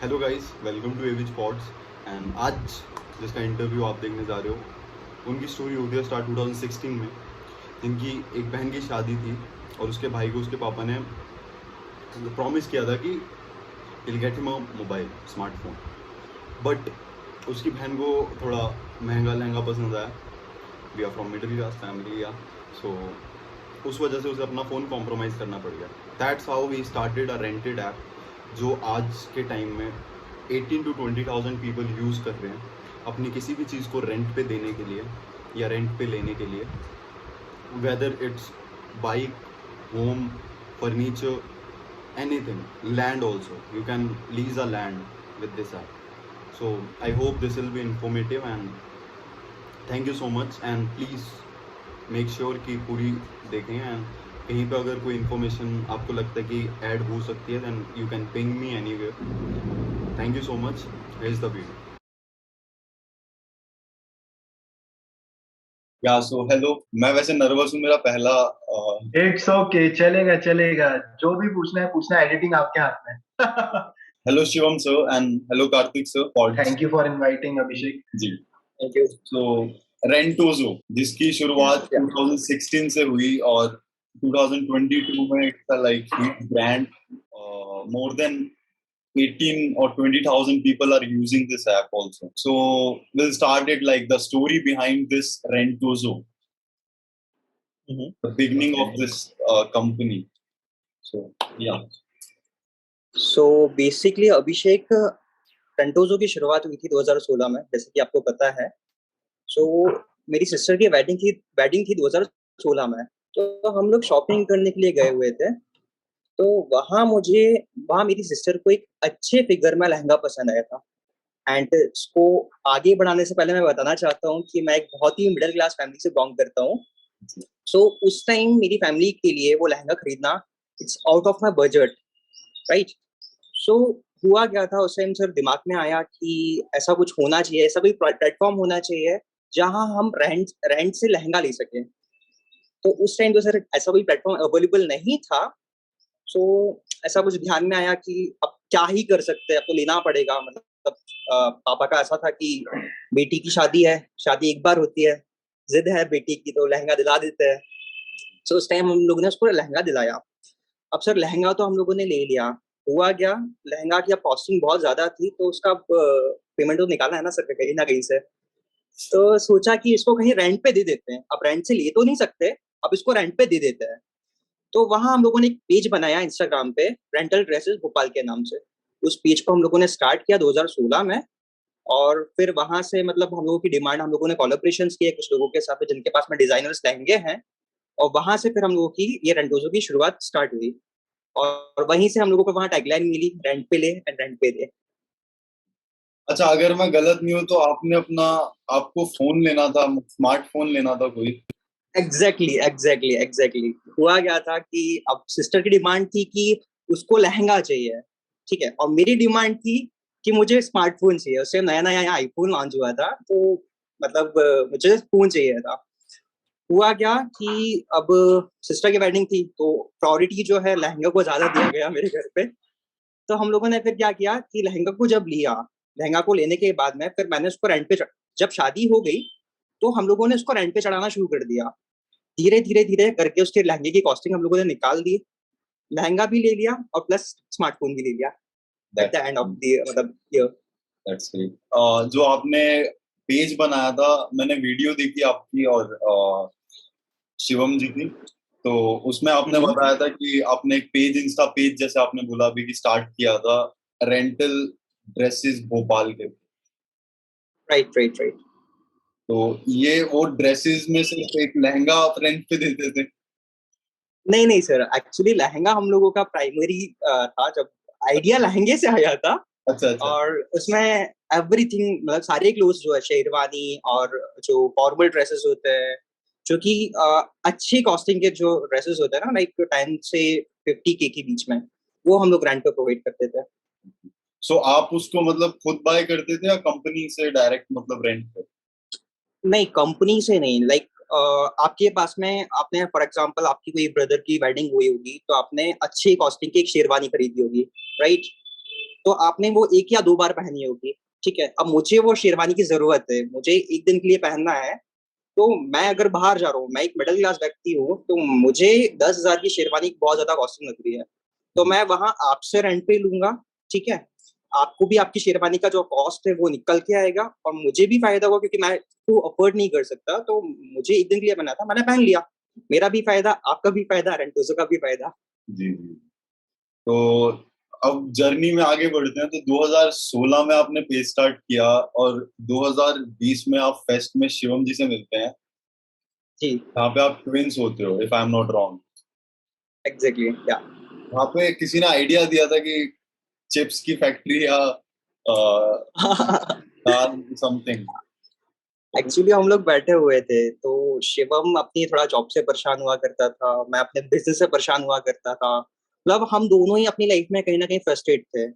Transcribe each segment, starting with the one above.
Hello guys, welcome to Avi's pods. एंड आज जिसका इंटरव्यू आप देखने जा रहे हो, उनकी स्टोरी होती है स्टार्ट 2016 में, जिनकी एक बहन की शादी थी और उसके भाई को उसके पापा ने प्रॉमिस किया था कि will get him a mobile smartphone. But उसकी बहन को थोड़ा महंगा लहंगा पसंद आया। We are from middle class family yeah so उस वजह से उसे अपना फ़ोन कॉम्प्रोमाइज़ करना पड़ गया। That's how we started a rented app, जो आज के टाइम में 18 to 20,000 पीपल यूज़ कर रहे हैं अपनी किसी भी चीज़ को रेंट पे देने के लिए या रेंट पे लेने के लिए, whether it's bike, home, furniture, anything, land also. You can lease a land with this app. So I hope this will be informative and thank you so much, and please make sure कि पूरी देखें। And कहीं पे अगर कोई information आपको लगता है कि ऐड हो सकती है, then you can ping me anywhere. Thank you so much. Here is the video. Yeah so hello, मैं वैसे नर्वस हूँ। मेरा पहला इट्स ओके, चलेगा चलेगा। जो भी पूछना है, एडिटिंग आपके हाथ में। Hello Shivam sir and hello Kartik sir. Thank you for inviting Abhishek ji. Thank you so Rentozo, जिसकी शुरुआत 2016 से हुई और 2022 में it's like brand. More than 18 or 20,000 people are using this app also. So we'll start it like the story behind this Rentozo, the beginning of this company. So yeah. So basically Abhishek, Rentozo की शुरुआत हुई थी 2016 में, जैसे कि आपको पता है। सो मेरी सिस्टर की वेडिंग थी 2016 में। तो हम लोग शॉपिंग करने के लिए गए हुए थे। तो वहाँ मेरी सिस्टर को एक अच्छे फिगर में लहंगा पसंद आया था। एंड इसको आगे बढ़ाने से पहले मैं बताना चाहता हूँ कि मैं एक बहुत ही मिडिल क्लास फैमिली से बिलोंग करता हूँ। सो उस टाइम मेरी फैमिली के लिए वो लहंगा खरीदना it's out of my budget, right. So हुआ क्या था, उस टाइम सर दिमाग में आया कि ऐसा कुछ होना चाहिए, ऐसा कोई प्लेटफॉर्म होना चाहिए जहां हम रेंट से लहंगा ले सकें। तो उस टाइम तो सर ऐसा कोई प्लेटफॉर्म अवेलेबल नहीं था। सो ऐसा कुछ ध्यान में आया कि अब क्या ही कर सकते हैं, अब तो लेना पड़ेगा। मतलब पापा का ऐसा था कि बेटी की शादी है, शादी एक बार होती है, जिद है बेटी की, तो लहंगा दिला देते हैं। सो उस टाइम हम लोगों ने उसको लहंगा दिलाया। अब सर लहंगा तो हम लोगों ने ले लिया। हुआ क्या, लहंगा की अब कॉस्टिंग बहुत ज्यादा थी, तो उसका पेमेंट तो निकालना है ना सर कहीं ना कहीं से। तो सोचा कि इसको कहीं रेंट पे दे देते हैं। अब रेंट से ले तो नहीं सकते, अब इसको रेंट पे दे देते हैं। तो वहां हम लोगों ने एक पेज बनाया इंस्टाग्राम पे, रेंटल ड्रेसेस भोपाल के नाम से। उस पेज को हम लोगों ने स्टार्ट किया 2016 में। और फिर वहां से मतलब हम लोगों की डिमांड, हम लोगों ने कोलैबोरेशंस किए कुछ लोगों के साथ जिनके पास में डिजाइनर्स लहंगे हैं। और वहां से फिर हम लोगों की ये रेंटोजो की शुरुआत स्टार्ट हुई। और वहीं से हम लोगों को वहां टैगलाइन मिली, रेंट पे ले एंड रेंट पे दे। अच्छा, अगर मैं गलत नहीं हूँ तो आपको फोन लेना था, स्मार्टफोन लेना था कोई। एग्जैक्टली हुआ क्या था कि अब सिस्टर की डिमांड थी कि उसको लहंगा चाहिए, ठीक है, और मेरी डिमांड थी कि मुझे स्मार्टफोन चाहिए। उससे नया नया आईफोन लॉन्च हुआ था, तो मतलब मुझे फोन चाहिए था। हुआ क्या कि अब सिस्टर की वेडिंग थी, तो प्रायोरिटी जो है लहंगा को ज्यादा दिया गया मेरे घर पे। तो हम लोगों ने फिर क्या किया कि लहंगा को जब लिया, लहंगा को लेने के बाद में फिर मैंने उसको रेंट पे जब शादी हो गई तो हम लोगों ने उसको रेंट पे चढ़ाना शुरू कर दिया। धीरे धीरे करके उसके लहंगे की कॉस्टिंग हम लोगों ने निकाल दी, लहंगा भी ले लिया और प्लस स्मार्टफोन भी ले लिया at the end of the मतलब ईयर। That's great. जो आपने पेज बनाया था, मैंने वीडियो देखी आपकी और शिवम जी की। तो उसमें आपने बताया था कि आपने एक पेज, इंस्टा पेज जैसे आपने बोला अभी, कि स्टार्ट किया था रेंटल ड्रेसेस भोपाल के। राइट। तो ये वो ड्रेसेस में सिर्फ एक लहंगा आप रेंट पे देते थे? नहीं सर, एक्चुअली लहंगा हम लोगों का प्राइमरी था। जब आइडिया लहंगे से आया था, अच्छा अच्छा। और उसमें एवरीथिंग मतलब सारे क्लोथ्स जो है, शेरवानी और जो फॉर्मल ड्रेसेस होते हैं, जो कि अच्छी कॉस्टिंग के जो ड्रेसेस होते हैं ना, लाइक 10 से 50K के बीच में, वो हम लोग रेंट पे प्रोवाइड करते थे। सो आप उसको मतलब खुद बाय करते थे या कंपनी से डायरेक्ट, मतलब रेंट पे? नहीं, कंपनी से नहीं। लाइक आपके पास में, आपने फॉर एग्जांपल आपकी कोई ब्रदर की वेडिंग हुई होगी, तो आपने अच्छी कॉस्टिंग की एक शेरवानी खरीदी होगी, राइट। तो आपने वो 1 या 2 बार पहनी होगी, ठीक है? अब मुझे वो शेरवानी की ज़रूरत है, मुझे 1 दिन के लिए पहनना है, तो मैं अगर बाहर जा रहा हूँ, मैं एक मिडिल क्लास व्यक्ति हूँ, तो मुझे 10,000 की शेरवानी बहुत ज़्यादा कॉस्टिंग लग रही है। तो मैं वहाँ आपसे रेंट पे लूँगा, ठीक है? आपको भी आपकी शेरवानी का जो कॉस्ट है वो निकल के आएगा और मुझे भी फ़ायदा होगा क्योंकि मैं तो अफ़ोर्ड नहीं कर सकता, तो मुझे 1 दिन के लिए पहनना था, मैंने पहन लिया। मेरा भी फ़ायदा, आपका भी फ़ायदा, रेंटोज़ो का भी फ़ायदा। जी जी। तो अब जर्नी में आगे बढ़ते हैं। तो 2016 में आपने पेज स्टार्ट किया और 2020 में आप फेस्ट में शिवम जी से मिलते हैं। जी, यहाँ पे आप ट्विंस होते हो, if I am not wrong. Exactly, या वहाँ पे किसी ने आइडिया दिया था कि चिप्स की फैक्ट्री या दाल समथिंग। एक्चुअली हम लोग बैठे हुए थे, तो शिवम अपनी थोड़ा जॉब से परेशान हुआ करता था, मैं अपने बिज़नेस से परेशान हुआ करता था। मतलब हम दोनों ही अपनी लाइफ़ में कहीं न कहीं फ्रस्ट्रेट थे।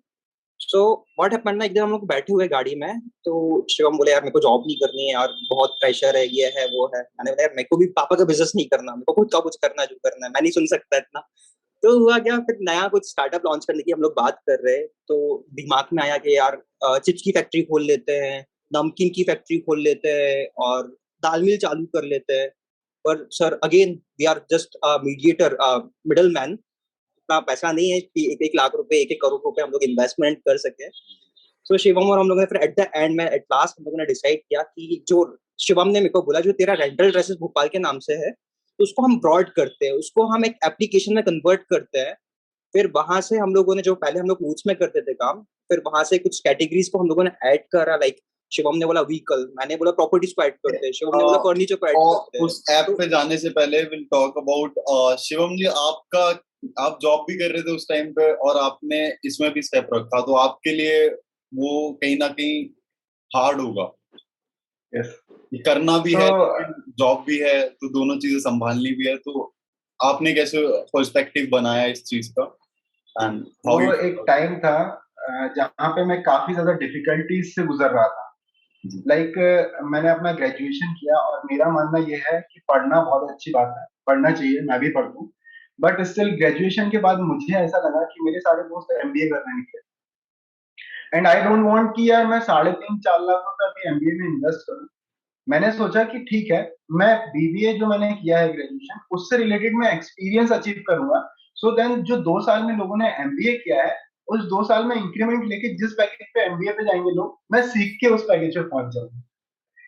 सो व्हाट हैपेंड ना, एक दिन हम लोग बैठे हुए गाड़ी में, तो शिवम बोले, "यार मेरे को जॉब नहीं करनी है यार, बहुत प्रेशर है, ये है, वो है।" मैंने बोला, "यार मेरे को भी पापा का बिज़नेस नहीं करना, मेरे को खुद का कुछ करना है जो करना है, मैं नहीं सुन सकता इतना।" तो हुआ क्या, फिर नया कुछ स्टार्टअप लॉन्च करने की हम लोग बात कर रहे, तो दिमाग में आया कि यार चिप्स की फैक्ट्री खोल लेते हैं, नमकीन की फैक्ट्री खोल लेते हैं और दाल मिल चालू कर लेते हैं। पर sir again we are just mediator, middle man. इतना पैसा नहीं है कि 1-1 लाख रुपए, 1-1 करोड़ रुपए हम लोग इन्वेस्टमेंट कर सकें। सो शिवम और हम लोगों ने फिर एट द एंड में एट लास्ट हम लोगों ने डिसाइड किया कि जो शिवम ने मेरे को बोला, जो तेरा रेंटल ड्रेसेस भोपाल के नाम से है, तो उसको हम ब्रॉड करते हैं, उसको हम एक एप्लीकेशन में कन्वर्ट करते हैं। फिर वहां से हम लोगों ने, जो पहले हम लोग रूट्स में करते थे काम, फिर वहां से कुछ कैटेगरीज को हम लोगों ने ऐड करा, लाइक शिवम ने बोला व्हीकल, मैंने बोला प्रॉपर्टीज को ऐड करते हैं, शिवम ने बोला फर्नीचर को ऐड और करते हैं। उस ऐप तो पे जाने से पहले विल टॉक अबाउट शिवम जी, आपका आप जॉब भी कर रहे थे उस टाइम पे और आपने इसमें भी स्टेप रखा, तो आपके लिए वो कहीं ना कहीं हार्ड होगा। यस। ये करना भी सो है लेकिन जॉब भी है, तो दोनों चीजें संभालनी भी है। तो आपने कैसे पर्सपेक्टिव बनाया इस चीज का एंड वो हाउ यू। एक टाइम था जहाँ पे मैं काफी ज्यादा डिफिकल्टीज से गुजर रहा था। लाइक मैंने अपना ग्रेजुएशन किया और मेरा मानना ये है कि पढ़ना बहुत अच्छी बात है, पढ़ना चाहिए, मैं भी पढ़ूं। बट स्टिल ग्रेजुएशन के बाद मुझे ऐसा लगा कि मेरे सारे दोस्त एमबीए करने निकले एंड आई डोंट वांट कि यार मैं 3.5-4 लाख रुपए अभी एमबीए में इन्वेस्ट करूं। मैंने सोचा कि ठीक है, मैं बीबीए जो मैंने किया है ग्रेजुएशन, उससे रिलेटेड मैं एक्सपीरियंस अचीव करूंगा। सो देन जो 2 साल में लोगों ने एमबीए किया है, उस 2 साल में इंक्रीमेंट लेके जिस पैकेज पे एमबीए पे जाएंगे लोग, मैं सीख के उस पैकेज पे पहुंच जाऊंगा।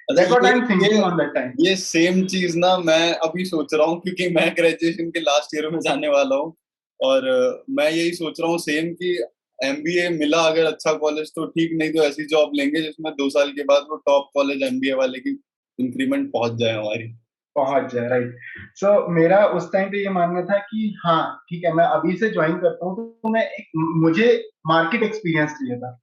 अच्छा, दैट्स व्हाट ये I am thinking on that time. ये सेम चीज ना मैं अभी सोच रहा हूँ, क्योंकि मैं ग्रेजुएशन के लास्ट ईयर में जाने वाला हूँ। और मैं यही सोच रहा हूँ सेम कि एमबीए मिला अगर अच्छा कॉलेज तो ठीक, नहीं तो ऐसी जॉब लेंगे जिसमें 2 साल के बाद वो टॉप कॉलेज एमबीए वाले की इंक्रीमेंट पहुंच जाए हमारी। पहुंच जाए, राइट। सो मेरा उस टाइम पे ये मानना था कि हाँ ठीक है, मैं अभी से ज्वाइन करता हूँ तो मैं एक, मुझे मार्केट एक्सपीरियंस चाहिए था।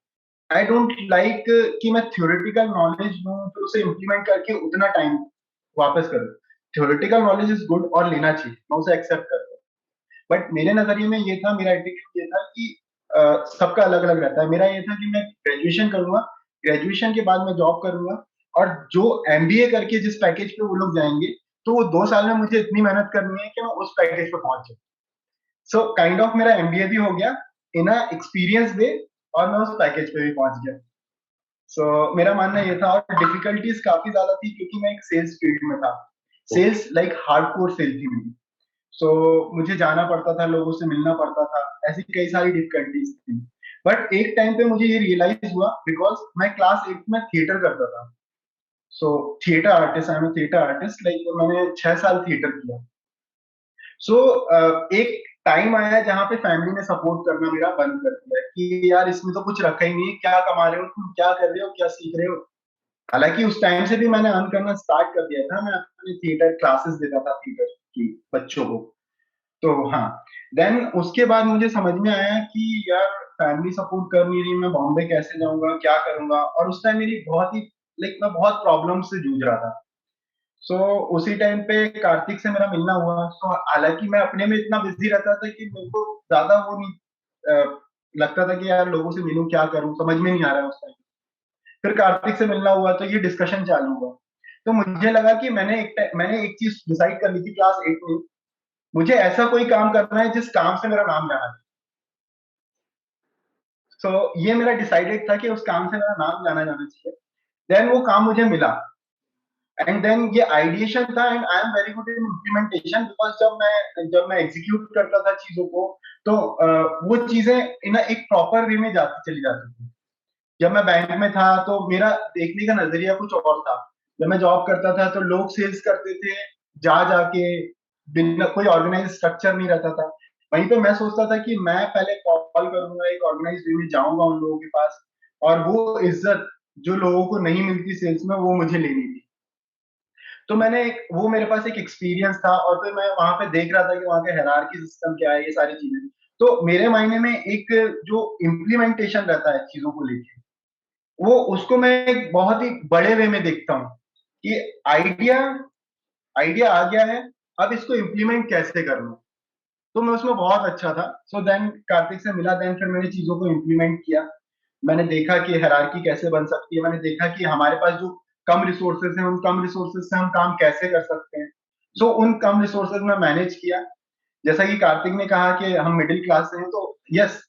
आई डोंट लाइक कि मैं थ्योरेटिकल नॉलेज लूं फिर उसे इम्प्लीमेंट करके उतना टाइम वापस करूं। थ्योरेटिकल नॉलेज इज गुड और लेना चाहिए, मैं उसे एक्सेप्ट करता हूँ। बट मेरे नजरिए में ये था, मेरा एटीट्यूड ये था कि सबका अलग अलग रहता है। मेरा ये था कि मैं ग्रेजुएशन करूंगा, ग्रेजुएशन के बाद मैं जॉब करूंगा, और जो एमबीए करके जिस पैकेज पे वो लोग जाएंगे, तो वो 2 साल में मुझे इतनी मेहनत करनी है कि मैं उस पैकेज पे पहुंच जाऊं। सो काइंड ऑफ मेरा एमबीए भी हो गया इन अ एक्सपीरियंस वे, और मैं उस पैकेज पे भी पहुंच गया। मेरा मानना ये था, और डिफिकल्टीज काफी ज्यादा थी क्योंकि मैं एक सेल्स फील्ड में था। सेल्स लाइक हार्डकोर सेल थी मेरी। मुझे जाना पड़ता था, लोगों से मिलना पड़ता था, ऐसी कई सारी डिफिकल्टीज थी। बट एक टाइम पे मुझे ये रियलाइज हुआ, बिकॉज मैं क्लास 8 में थिएटर करता था। Theatre artist, I am theatre artist, like मैंने 6 साल थिएटर किया। एक टाइम आया जहाँ पे फैमिली ने सपोर्ट करना मेरा बंद कर दिया कि यार इसमें तो कुछ रखा ही नहीं है, क्या कमा रहे हो तुम, क्या कर रहे हो, क्या सीख रहे हो। हालांकि उस टाइम से भी मैंने अर्न करना स्टार्ट कर दिया था, मैं अपने थिएटर क्लासेस देता था थिएटर की बच्चों को। तो हाँ, देन उसके बाद मुझे समझ में आया कि यार फैमिली सपोर्ट कर नहीं रही, मैं बॉम्बे कैसे जाऊंगा, क्या करूंगा। और उस टाइम मेरी बहुत ही, लाइक मैं बहुत प्रॉब्लम से जूझ रहा था। उसी टाइम पे कार्तिक से मेरा मिलना हुआ। हालांकि मैं अपने में इतना बिजी रहता था कि मेरे को ज्यादा वो नहीं लगता था कि यार लोगों से मिलूं, क्या करूं, समझ में नहीं आ रहा है उस टाइम। फिर कार्तिक से मिलना हुआ तो ये डिस्कशन चालू हुआ। तो मुझे लगा कि मैंने एक चीज डिसाइड कर ली थी क्लास 8 में, मुझे ऐसा कोई काम करना है जिस काम से मेरा नाम जाना जाए। सो ये मेरा डिसाइडेड था कि उस काम से मेरा नाम जाना जाना चाहिए। देन वो काम मुझे मिला, एंड देन ये आइडिएशन था, and I am very good in implementation, because जब मैं एग्जीक्यूट करता था चीजों को, तो वो चीजें इन एक प्रॉपर वे में जाती चली जाती थी। जब मैं बैंक में था तो मेरा देखने का नजरिया कुछ और था। जब मैं जॉब करता था तो लोग सेल्स करते थे जा जाके, बिना कोई ऑर्गेनाइज स्ट्रक्चर नहीं रहता था। वहीं पे मैं सोचता था कि मैं पहले कॉल करूंगा, एक ऑर्गेनाइज वे में जाऊंगा उन लोगों के पास, और वो इज्जत जो लोगों को नहीं मिलती सेल्स में, वो मुझे लेनी थी। तो वो मेरे पास एक एक्सपीरियंस था, और फिर मैं वहां पे देख रहा था कि वहां के हायरार्की सिस्टम क्या है, ये सारी चीजें। तो मेरे मायने में एक जो इम्प्लीमेंटेशन रहता है चीजों को लेके, वो उसको मैं एक बहुत ही बड़े वे में देखता हूँ कि आइडिया आइडिया आ गया है, अब इसको इम्प्लीमेंट कैसे करना। तो मैं उसमें बहुत अच्छा था। सो देन कार्तिक से मिला, देन फिर मैंने चीजों को इम्प्लीमेंट किया। मैंने देखा कि हायरार्की कैसे बन सकती है, मैंने देखा कि हमारे पास जो कम रिसोर्सेज हैं, उन कम रिसोर्सेज से हम काम कैसे कर सकते हैं। सो उन कम रिसोर्सेज में मैनेज किया। जैसा कि कार्तिक ने कहा कि हम मिडिल क्लास से हैं, तो यस,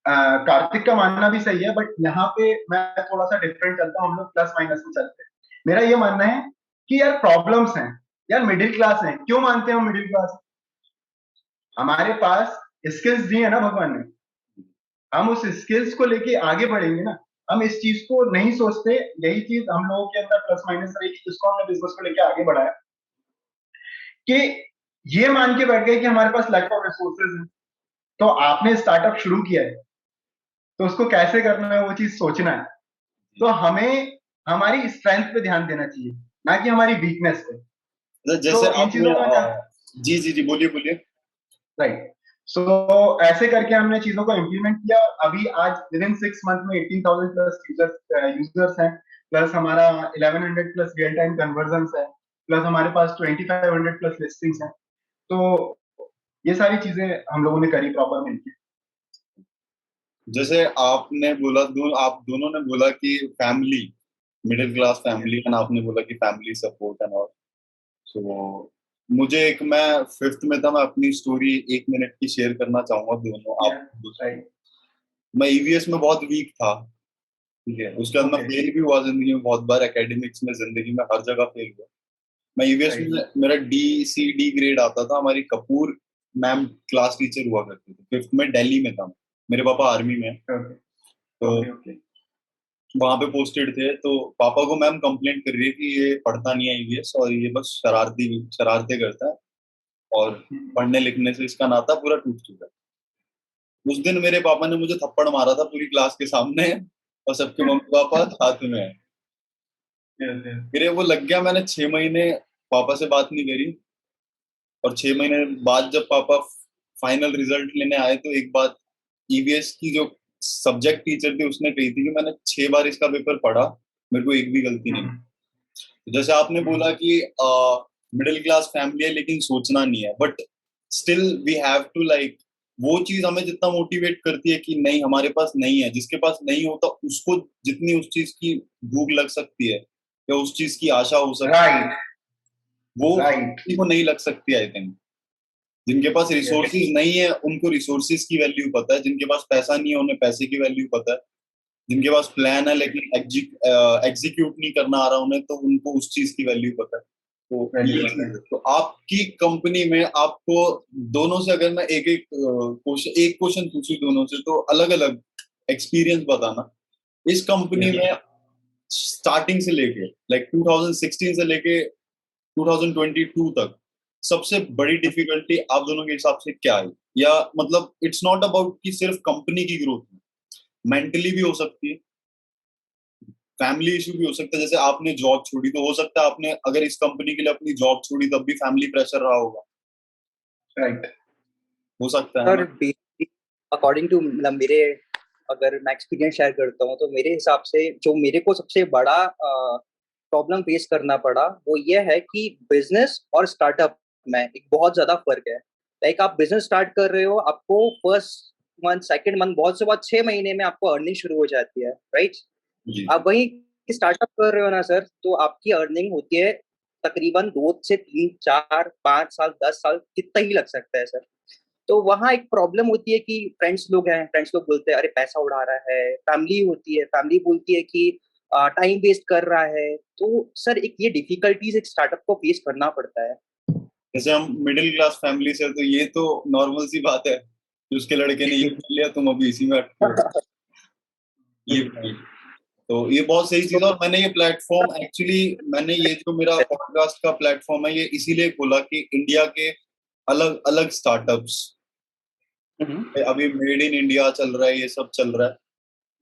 कार्तिक का मानना भी सही है, बट यहाँ पे मैं थोड़ा सा डिफरेंट चलता हूँ। हम लोग प्लस माइनस में चलते हैं। मेरा ये मानना है कि यार प्रॉब्लम्स हैं, यार मिडिल क्लास है, क्यों मानते हैं हम मिडिल क्लास? हमारे पास स्किल्स दी है ना भगवान ने, हम उस स्किल्स को लेके आगे बढ़ेंगे ना। हम इस चीज को नहीं सोचते। यही चीज हम लोगों के अंदर प्लस माइनस रही कि जिसको हमने बिजनेस को लेके आगे बढ़ाया, कि ये मान के बैठ गए कि हमारे पास लैक ऑफ रिसोर्सेज है। तो आपने स्टार्टअप शुरू किया है, तो उसको कैसे करना है वो चीज सोचना है। तो हमें हमारी स्ट्रेंथ पे ध्यान देना चाहिए, ना कि हमारी वीकनेस पे। जैसे तो इन आपने चीजों में क्या, जी जी जी, बोलिए बोलिए। राइट। सो ऐसे करके हमने चीजों को इम्प्लीमेंट किया। अभी आज विद इन 6 मंथ में 18,000 प्लस यूजर्स हैं, प्लस हमारा 1100 प्लस रियल टाइम कन्वर्जन है, प्लस हमारे पास 2500 प्लस लिस्टिंग्स हैं। तो ये सारी चीजें हम लोगों ने करी प्रॉपर मिलकर। जैसे आपने बोला, आप दोनों ने बोला कि family, middle class family, and आपने बोला कि फैमिली सपोर्ट एंड ऑल। सो मुझे एक, मैं फिफ्थ में था, मैं अपनी स्टोरी 1 मिनट की शेयर करना चाहूंगा दोनों आप। राइट। मैं ईवीएस में बहुत वीक था, ठीक है। उसके बाद मैं ओके। फेल भी हुआ जिंदगी में बहुत बार, एकेडमिक्स में, जिंदगी में हर जगह फेल हुआ। मैं ईवीएस राइट। में, मेरा डी ग्रेड आता था। हमारी कपूर मैम क्लास टीचर हुआ करती थी। फिफ्थ में दिल्ली में था मैं। मेरे पापा आर्मी में हैं, ओके। तो ओके। ओके। वहां पे पोस्टेड थे। तो पापा को मैम कंप्लेंट कर रही है कि ये पढ़ता नहीं है ईवीएस, और ये बस शरारतें करता है, और पढ़ने लिखने से इसका नाता पूरा टूट चुका है। उस दिन मेरे पापा ने मुझे थप्पड़ मारा था पूरी क्लास के सामने, और सबके मम्मी पापा साथ में हैं। यस। यस। मेरे वो लग गया। मैंने 6 महीने पापा से बात नहीं करी, और 6 महीने बाद जब पापा फाइनल रिजल्ट लेने आए, तो एक बात ईवीएस की जो सब्जेक्ट टीचर थी उसने कही थी कि मैंने 6 बार इसका पेपर पढ़ा, मेरे को एक भी गलती नहीं। तो जैसे आपने बोला कि मिडिल क्लास फैमिली है लेकिन सोचना नहीं है, but still we have to like, वो चीज हमें जितना मोटिवेट करती है कि नहीं हमारे पास नहीं है, जिसके पास नहीं होता उसको जितनी उस चीज की भूख लग सकती है या उस चीज की आशा हो सकती है, राइट। वो राइट। किसी को नहीं लग सकती। आई थिंक जिनके पास यस। रिसोर्सेज नहीं है उनको रिसोर्सेज की वैल्यू पता है, जिनके पास पैसा नहीं है उन्हें पैसे की वैल्यू पता है, जिनके पास प्लान है लेकिन एग्जीक्यूट नहीं करना आ रहा उन्हें, तो उनको उस चीज की वैल्यू पता है। तो वैल्यू ये पता चीज है। है। तो आपकी कंपनी में आपको दोनों से अगर मैं एक क्वेश्चन पूछूं दोनों से, तो अलग अलग एक्सपीरियंस बताना इस कंपनी यस। में, स्टार्टिंग से लेके लाइक 2016 से लेके 2022 तक सबसे बड़ी डिफिकल्टी आप दोनों के हिसाब से क्या है? या मतलब इट्स नॉट अबाउट कि सिर्फ कंपनी की ग्रोथ में, मेंटली भी हो सकती है, फैमिली इशू भी हो सकता है। जैसे आपने जॉब छोड़ी, तो हो सकता है आपने अगर इस कंपनी के लिए अपनी जॉब छोड़ी तब भी फैमिली प्रेशर रहा होगा, राइट। हो सकता है सर ना? अकॉर्डिंग टू मतलब मेरे, अगर मैं एक्सपीरियंस शेयर करता हूँ तो मेरे हिसाब से जो मेरे को सबसे बड़ा प्रॉब्लम फेस करना पड़ा वो ये है कि बिजनेस और स्टार्टअप में एक बहुत ज्यादा फर्क है। लाइक आप बिजनेस स्टार्ट कर रहे हो, आपको फर्स्ट मंथ सेकंड मंथ बहुत से बहुत 6 महीने में आपको अर्निंग शुरू हो जाती है, राइट। जी आप वही स्टार्टअप कर रहे हो ना सर, तो आपकी अर्निंग होती है तकरीबन 2 से 3 4 5 साल 10 साल कितना ही लग सकता है सर। तो वहाँ एक प्रॉब्लम होती है कि फ्रेंड्स लोग हैं, फ्रेंड्स लोग बोलते हैं अरे पैसा उड़ा रहा है, फैमिली होती है, फैमिली बोलती है कि टाइम वेस्ट कर रहा है। तो सर एक ये डिफिकल्टीज एक स्टार्टअप को फेस करना पड़ता है। जैसे हम मिडिल क्लास फैमिली से, तो ये तो नॉर्मल सी बात है कि उसके लड़के ने ये कर लिया, तुम अभी इसी में अटके हो। ये तो ये बहुत सही चीज है। और मैंने ये प्लेटफॉर्म एक्चुअली, मैंने ये जो मेरा पॉडकास्ट का प्लेटफॉर्म है, ये इसीलिए खोला कि इंडिया के अलग अलग स्टार्टअप्स, अभी मेड इन इंडिया चल रहा है, ये सब चल रहा है,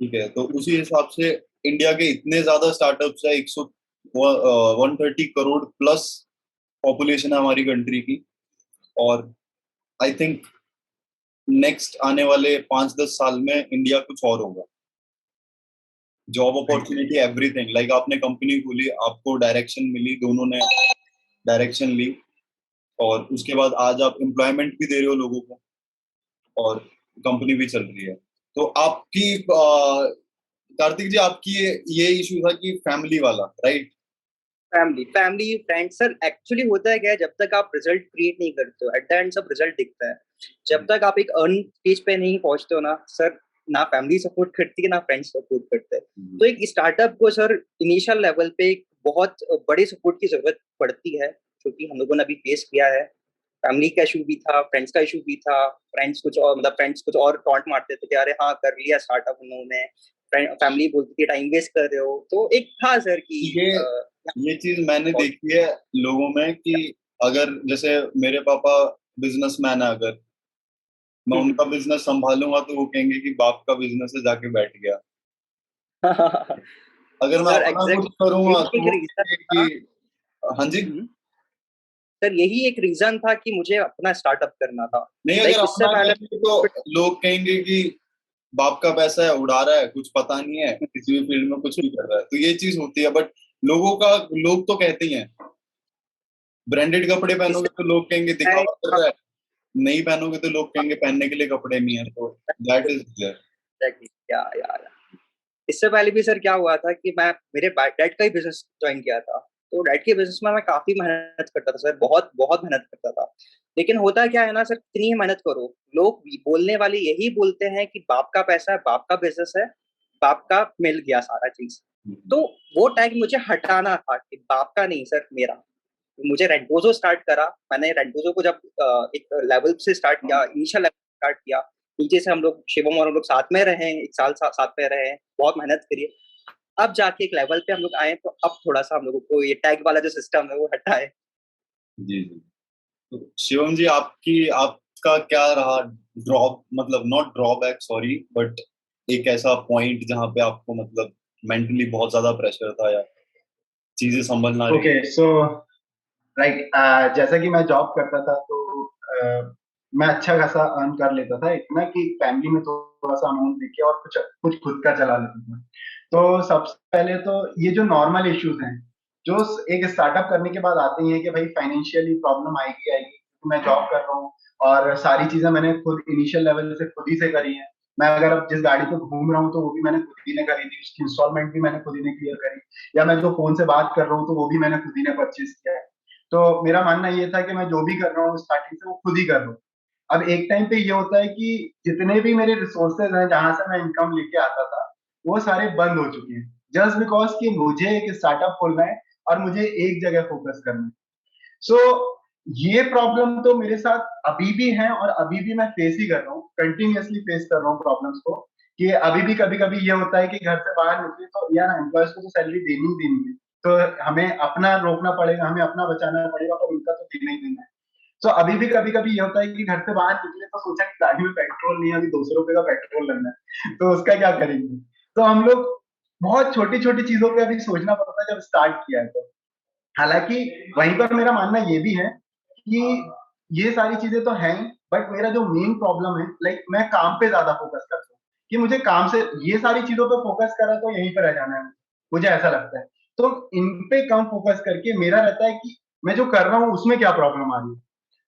ठीक है। तो उसी हिसाब से इंडिया के इतने ज्यादा स्टार्टअप्स है, 130 करोड़ प्लस पॉपुलेशन है हमारी कंट्री की। और आई थिंक नेक्स्ट आने वाले 5-10 साल में इंडिया कुछ और होगा। जॉब अपॉर्चुनिटी, एवरीथिंग, लाइक आपने कंपनी खोली, आपको डायरेक्शन मिली, दोनों ने डायरेक्शन ली, और उसके बाद आज आप एम्प्लॉयमेंट भी दे रहे हो लोगों को, और कंपनी भी चल रही है। तो आपकी कार्तिक जी, आपकी ये इशू था कि फैमिली वाला, right? Family family friend sir, actually होता है क्या है, जब तक आप रिजल्ट क्रिएट नहीं करते हो, एट द एंड सब रिजल्ट दिखता है। जब तक आप एक अर्न स्टेज पे नहीं पहुंचते हो ना सर, ना फैमिली सपोर्ट करती है ना फ्रेंड्स सपोर्ट करते हैं। तो एक स्टार्टअप को सर इनिशियल लेवल पे एक बहुत बड़े सपोर्ट की जरूरत पड़ती है, क्योंकि हम लोगों ने अभी फेस किया है। फैमिली का इशू भी था, फ्रेंड्स का इशू भी था। फ्रेंड्स कुछ और, मतलब फ्रेंड्स कुछ और टॉन्ट मारते थे कि अरे हाँ कर लिया स्टार्टअप उन्होंने, फैमिली बोलती थी टाइम वेस्ट कर रहे हो। तो एक था सर कि ये चीज मैंने देखी है लोगों में कि अगर जैसे मेरे पापा बिजनेसमैन है, अगर मैं उनका बिजनेस संभालूंगा तो वो कहेंगे कि बाप का बिजनेस है, जाके बैठ गया। अगर मैं सर अपना कुछ एग्जैक्टली करूंगा यही तो एक वो रीजन कहेंगे था। कि हाँ जी। सर यही एक रीजन था कि मुझे अपना स्टार्टअप करना था। नहीं, लाइक अगर इससे अपना पहले करेंगे तो लोग कहेंगे कि बाप का पैसा है, उड़ा रहा है, कुछ पता नहीं है, किसी भी फील्ड में कुछ भी कर रहा है। तो ये चीज होती है। बट लोग तो कहते ही हैं, ब्रांडेड कपड़े पहनोगे इससे तो लोग कहेंगे मैं दिखावा कर रहा है, नहीं पहनोगे तो लोग कहेंगे पहनने के लिए कपड़े नहीं है। तो दैट इज देयर। या इससे पहले भी सर क्या हुआ था कि मैं मेरे डैड का ही बिजनेस ज्वाइन किया था। तो डैड के बिजनेस में मैं काफी मेहनत करता था सर, बहुत बहुत मेहनत करता था। लेकिन होता क्या है ना सर, कितनी ही मेहनत करो, लोग बोलने वाले यही बोलते हैं कि बाप का पैसा है, बाप का बिजनेस है, बाप का मिल गया सारा चीज। तो वो टैग मुझे हटाना था कि बाप का नहीं सर, मेरा। मुझे रेंटोजो स्टार्ट करा। मैंने रेंटोजो को जब एक लेवल से स्टार्ट किया, इनिशियल लेवल स्टार्ट किया, नीचे से हम लोग शिवम और हम लोग साथ में रहे, एक साल साथ में रहे, बहुत मेहनत करी। अब जाके एक लेवल पे हम लोग आए, तो अब थोड़ा सा हम लोगों को ये टैग वाला जो सिस्टम है वो हटा है। जी जी। तो शिवम जी, आपका क्या रहा ड्रॉप, मतलब नॉट ड्रॉबैक, सॉरी, बट एक ऐसा पॉइंट जहाँ पे आपको मतलब मेंटली बहुत ज्यादा प्रेशर था, या चीजें संभल ना रही? ओके सो राइट, जैसा कि मैं जॉब करता था तो मैं अच्छा खासा अर्न कर लेता था, इतना कि फैमिली में थोड़ा सा अमाउंट देके और कुछ कुछ खुद का चला लेता था। तो सबसे पहले तो ये जो नॉर्मल इश्यूज हैं जो एक स्टार्टअप करने के बाद आते ही हैं कि भाई फाइनेंशियली प्रॉब्लम आएगी आएगी, तो मैं जॉब कर रहा हूँ और सारी चीजें मैंने खुद इनिशियल लेवल से खुद ही से करी है। मैं अगर अब जिस गाड़ी पे घूम रहा हूँ तो वो भी मैंने खुद ही ने करी थी, उसकी इंस्टॉलमेंट भी मैंने खुद ही ने क्लियर करी, या मैं जो फोन से बात कर रहा हूँ तो वो भी मैंने खुद ही ने परचेज किया है। तो मेरा मानना ये था कि मैं जो भी कर रहा हूँ स्टार्टिंग से वो खुद ही कर रहा हूँ। अब एक टाइम पे ये होता है कि जितने भी मेरे रिसोर्सेज हैं जहां से मैं इनकम लेके आता था वो सारे बंद हो चुके हैं, जस्ट बिकॉज कि मुझे एक स्टार्टअप खोलना है और मुझे एक जगह फोकस करना है। सो ये प्रॉब्लम तो मेरे साथ अभी भी है और अभी भी मैं फेस ही कर रहा हूँ, कंटिन्यूअसली फेस कर रहा हूँ प्रॉब्लम्स को। कि अभी भी कभी कभी ये होता है कि घर से बाहर निकले तो यार एम्प्लॉयज को तो सैलरी देनी ही देनी है, तो हमें अपना रोकना पड़ेगा, हमें अपना बचाना पड़ेगा, पर उनका तो देना ही देना है। तो अभी भी कभी कभी ये होता है कि घर से बाहर निकले तो सोचा कि गाड़ी में पेट्रोल नहीं है, अभी 200 रुपए का पेट्रोल लगना है, तो उसका क्या करेंगे। तो हम लोग बहुत छोटी छोटी चीजों पे अभी सोचना पड़ता है जब स्टार्ट किया है तो। हालांकि वहीं पर मेरा मानना ये भी है कि ये सारी चीजें तो हैं, बट मेरा जो मेन प्रॉब्लम है, लाइक मैं काम पे ज्यादा फोकस करता हूँ कि मुझे काम से ये सारी चीजों पे फोकस करा तो यहीं पर रह जाना है, मुझे ऐसा लगता है। तो इन पे कम फोकस करके मेरा रहता है कि मैं जो कर रहा हूँ उसमें क्या प्रॉब्लम आ रही है।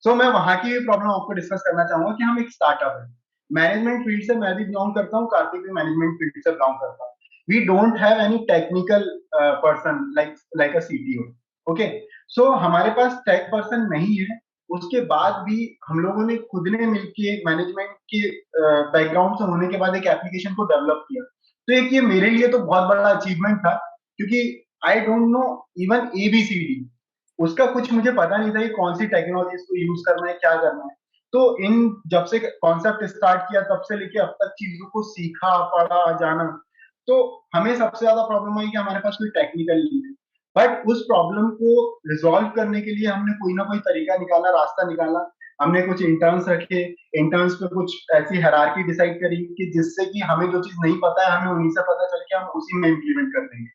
सो मैं वहां की भी प्रॉब्लम आपको डिस्कस करना चाहूंगा कि हम एक स्टार्टअप है, मैनेजमेंट फील्ड से मैं भी बिलोंग करता हूँ, कार्तिक भी मैनेजमेंट फील्ड से बिलोंग करता हूँ। We don't have any technical person like like a CTO. Okay, so हमारे पास टेक पर्सन नहीं है, उसके बाद भी हम लोगों ने खुद ने मिलके मैनेजमेंट के बैकग्राउंड से होने के बाद एक एप्लीकेशन को डेवलप किया। तो एक ये मेरे लिए तो बहुत बड़ा अचीवमेंट था, क्योंकि I don't know even ABCD, उसका कुछ मुझे पता नहीं था कि कौन सी टेक्नोलॉजी को यूज करना है, क्या करना है। तो इन जब से कॉन्सेप्ट स्टार्ट किया तब से लेके अब तक चीजों को सीखा, पढ़ा, जाना, तो हमें सबसे ज्यादा प्रॉब्लम आई कि हमारे पास कोई टेक्निकल नहीं है। बट उस प्रॉब्लम को रिजॉल्व करने के लिए हमने कोई ना कोई तरीका निकाला, रास्ता निकाला। हमने कुछ इंटर्न्स रखे, इंटर्न्स पे कुछ ऐसी हायरार्की डिसाइड करी कि जिससे कि हमें जो चीज नहीं पता है हमें उन्हीं से पता चल के हम उसी में इम्प्लीमेंट कर देंगे।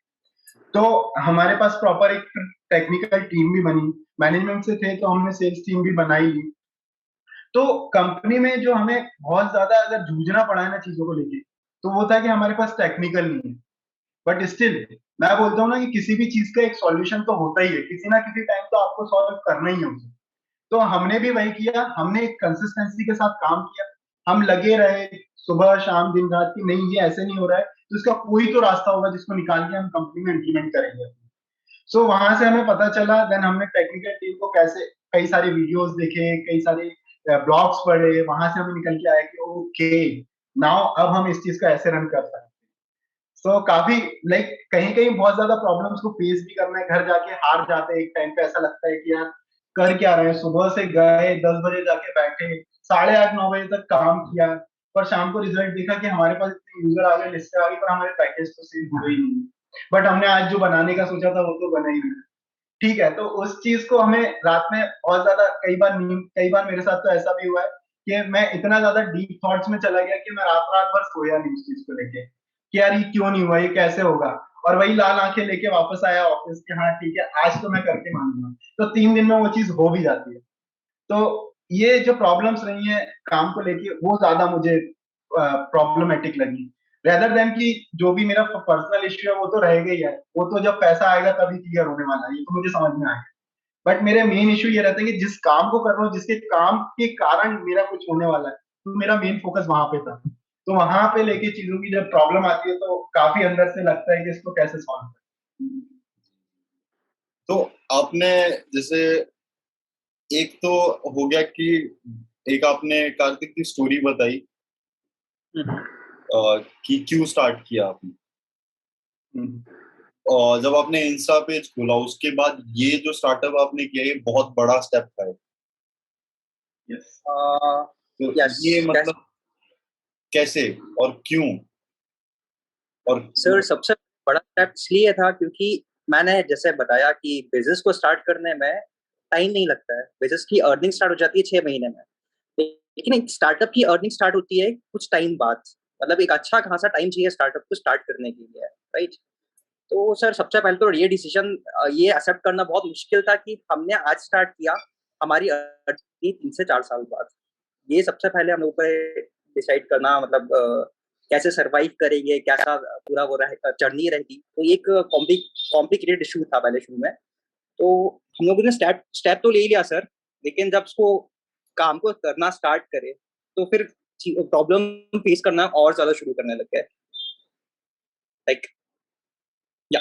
तो हमारे पास प्रॉपर एक टेक्निकल टीम भी बनी, मैनेजमेंट से थे तो हमने सेल्स टीम भी बनाई ली। तो कंपनी में जो हमें बहुत ज्यादा अगर जूझना पड़ा है ना चीजों को लेके, तो वो था कि हमारे पास टेक्निकल नहीं है। बट स्टिल मैं बोलता हूँ ना कि किसी भी चीज का एक सॉल्यूशन तो होता ही है, किसी ना किसी टाइम तो आपको सॉल्व करना ही है उसे। तो हमने भी वही किया, हमने एक कंसिस्टेंसी के साथ काम किया, हम लगे रहे सुबह शाम दिन रात की, नहीं ये ऐसे नहीं हो रहा है तो इसका कोई तो रास्ता होगा जिसको निकाल के हम कंपनी में इम्प्लीमेंट करेंगे। सो वहां से हमें पता चला, देन हमने टेक्निकल टीम को कैसे कई सारे वीडियोस देखे, कई सारे ब्लॉग्स पढ़े, वहां से हमें निकल के आया कि ओके नाउ अब हम इस चीज का ऐसे रन कर सकते हैं। सो काफी लाइक कहीं कहीं बहुत ज्यादा प्रॉब्लम्स को फेस भी करना है, घर जाके हार जाते हैं एक टाइम पे, ऐसा लगता है कि यार कर क्या रहे हैं, सुबह से गए 10 बजे जाके बैठे, 8:30 9 बजे तक काम किया, पर शाम को रिजल्ट देखा कि हमारे पास इतने यूजर आ गए, लिस्ट आ गई, पर हमारे पैकेज तो सेल हुए ही नहीं। बट हमने आज जो बनाने का सोचा था वो तो बना ही नहीं। ठीक है, तो उस चीज को हमें रात में बहुत ज्यादा, कई बार मेरे साथ तो ऐसा भी हुआ है कि मैं इतना ज्यादा डीप थॉट्स में चला गया कि मैं रात रात भर सोया नहीं उस चीज को लेके कि यार ये क्यों नहीं हुआ, ये कैसे होगा। और वही लाल आंखें लेके वापस आया ऑफिस के, हाँ ठीक है आज तो मैं करके मानूंगा, तो 3 दिन में वो चीज हो भी जाती है। तो ये जो प्रॉब्लम्स रही हैं काम को लेके वो ज्यादा मुझे प्रॉब्लमेटिक लगी, रेदर देन कि जो भी मेरा पर्सनल इश्यू है वो तो रह गई है, वो तो जब पैसा आएगा तभी क्लियर होने वाला है, ये तो मुझे समझ में आएगा। बट मेरे मेन इश्यू ये रहता है कि जिस काम को कर रहा हूँ, जिसके काम के कारण मेरा कुछ होने वाला है, तो मेरा मेन फोकस वहां पे था। तो वहां पे लेके चीजों की जब प्रॉब्लम आती है तो काफी अंदर से लगता है कि इसको कैसे सॉल्व करें। तो आपने जैसे एक तो हो गया कि एक आपने कार्तिक की स्टोरी बताई कि क्यों स्टार्ट किया आपने, और जब आपने इंस्टा पेज खोला उसके बाद ये जो स्टार्टअप आपने किया ये बहुत बड़ा स्टेप था। यस तो यस ये मतलब कैसे और क्यों? और सर, सबसे बड़ा स्टेप इसलिए था क्योंकि मैंने जैसे बताया कि बिजनेस को स्टार्ट करने में टाइम नहीं लगता है। बिजनेस की अर्निंग स्टार्ट हो जाती है 6 महीने में, लेकिन एक स्टार्टअप की अर्निंग स्टार्ट होती है कुछ टाइम बाद। मतलब एक अच्छा खासा टाइम चाहिए स्टार्टअप को स्टार्ट करने के लिए, राइट। तो सर सबसे पहले तो ये डिसीजन ये एक्सेप्ट करना बहुत मुश्किल था कि हमने आज स्टार्ट किया, हमारी अर्निंग 3 से 4 साल बाद। ये सबसे पहले हम लोगों को डिसाइड करना, मतलब कैसे सरवाइव करेंगे, कैसा पूरा वो जर्नी रहेगी। तो एक कॉम्प्लिकेटेड इशू था पहले शुरू में। तो हम लोगों ने स्टेप तो ले लिया सर, लेकिन जब उसको काम को करना स्टार्ट करे तो फिर प्रॉब्लम फेस करना और ज्यादा शुरू करने लग गए, लाइक या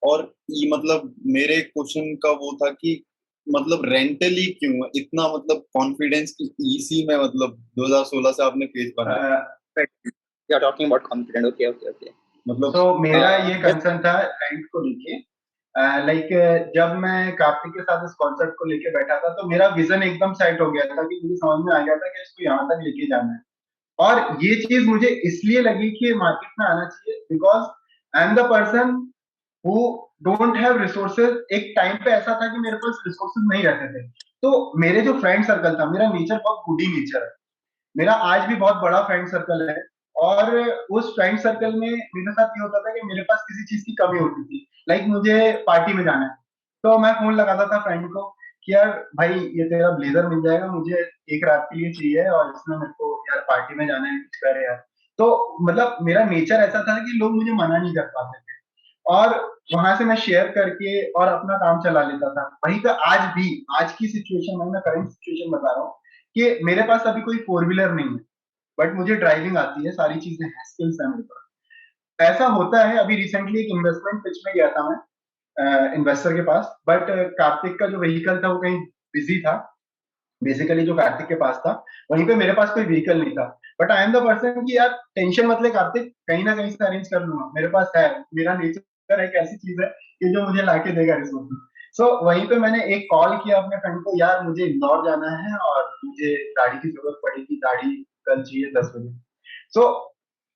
और ये मतलब मेरे क्वेश्चन का वो था कि मतलब रेंटली क्यों इतना मतलब कॉन्फिडेंस की इसी में मतलब 2016 से आपने पेज बनाया। You are talking about confident, okay okay okay. मतलब तो मेरा ये कंसर्न था रेंट को लेके, लाइक जब मैं कार्तिक के साथ इस कॉन्सेप्ट को लेके बैठा था तो मेरा विजन एकदम सेट हो गया था कि मुझे समझ में आ गया था कि इसको यहाँ तक लेके जाना है। और ये चीज मुझे इसलिए लगी कि मार्केट में आना चाहिए because I am the person who don't have resources. एक टाइम पे ऐसा था कि मेरे पास रिसोर्सेज नहीं रहते थे, तो मेरे जो फ्रेंड सर्कल था, मेरा नेचर बहुत गुडी नेचर है, मेरा आज भी बहुत बड़ा फ्रेंड सर्कल है। और उस फ्रेंड सर्कल में मेरे साथ ये होता था कि मेरे पास किसी चीज की कमी होती थी, लाइक मुझे पार्टी में जाना है तो मैं फोन लगाता था फ्रेंड को कि यार भाई ये तेरा ब्लेजर मिल जाएगा, मुझे एक रात के लिए चाहिए और इसमें मेरे को यार पार्टी में जाना है, कुछ करे यार। तो मतलब मेरा नेचर ऐसा था कि लोग मुझे मना नहीं कर पाते थे, और वहां से मैं शेयर करके और अपना काम चला लेता था। वहीं पे आज भी, आज की सिचुएशन में, मैं करंट सिचुएशन बता रहा हूँ कि मेरे पास अभी कोई 4 व्हीलर नहीं है, बट मुझे ड्राइविंग आती है, सारी चीजें हैं, स्किल्स है मेरे पास। ऐसा होता है, अभी रिसेंटली एक इन्वेस्टमेंट पिच में गया था मैं, इन्वेस्टर के पास, बट कार्तिक का जो व्हीकल था वो कहीं बिजी था, बेसिकली जो कार्तिक के पास था, वहीं पे मेरे पास कोई व्हीकल नहीं था। But I am the person कि यार टेंशन मत ले कार्तिक, कहीं ना कहीं से अरेंज कर लूंगा, मेरे पास है, मेरा नेचर एक ऐसी चीज है कि जो मुझे लाके देगा रिसोर्स। सो वहीं पे मैंने एक कॉल किया अपने फ्रेंड को, यार मुझे इंदौर जाना है और मुझे गाड़ी की जरूरत पड़ेगी, गाड़ी कल चाहिए 10 बजे। सो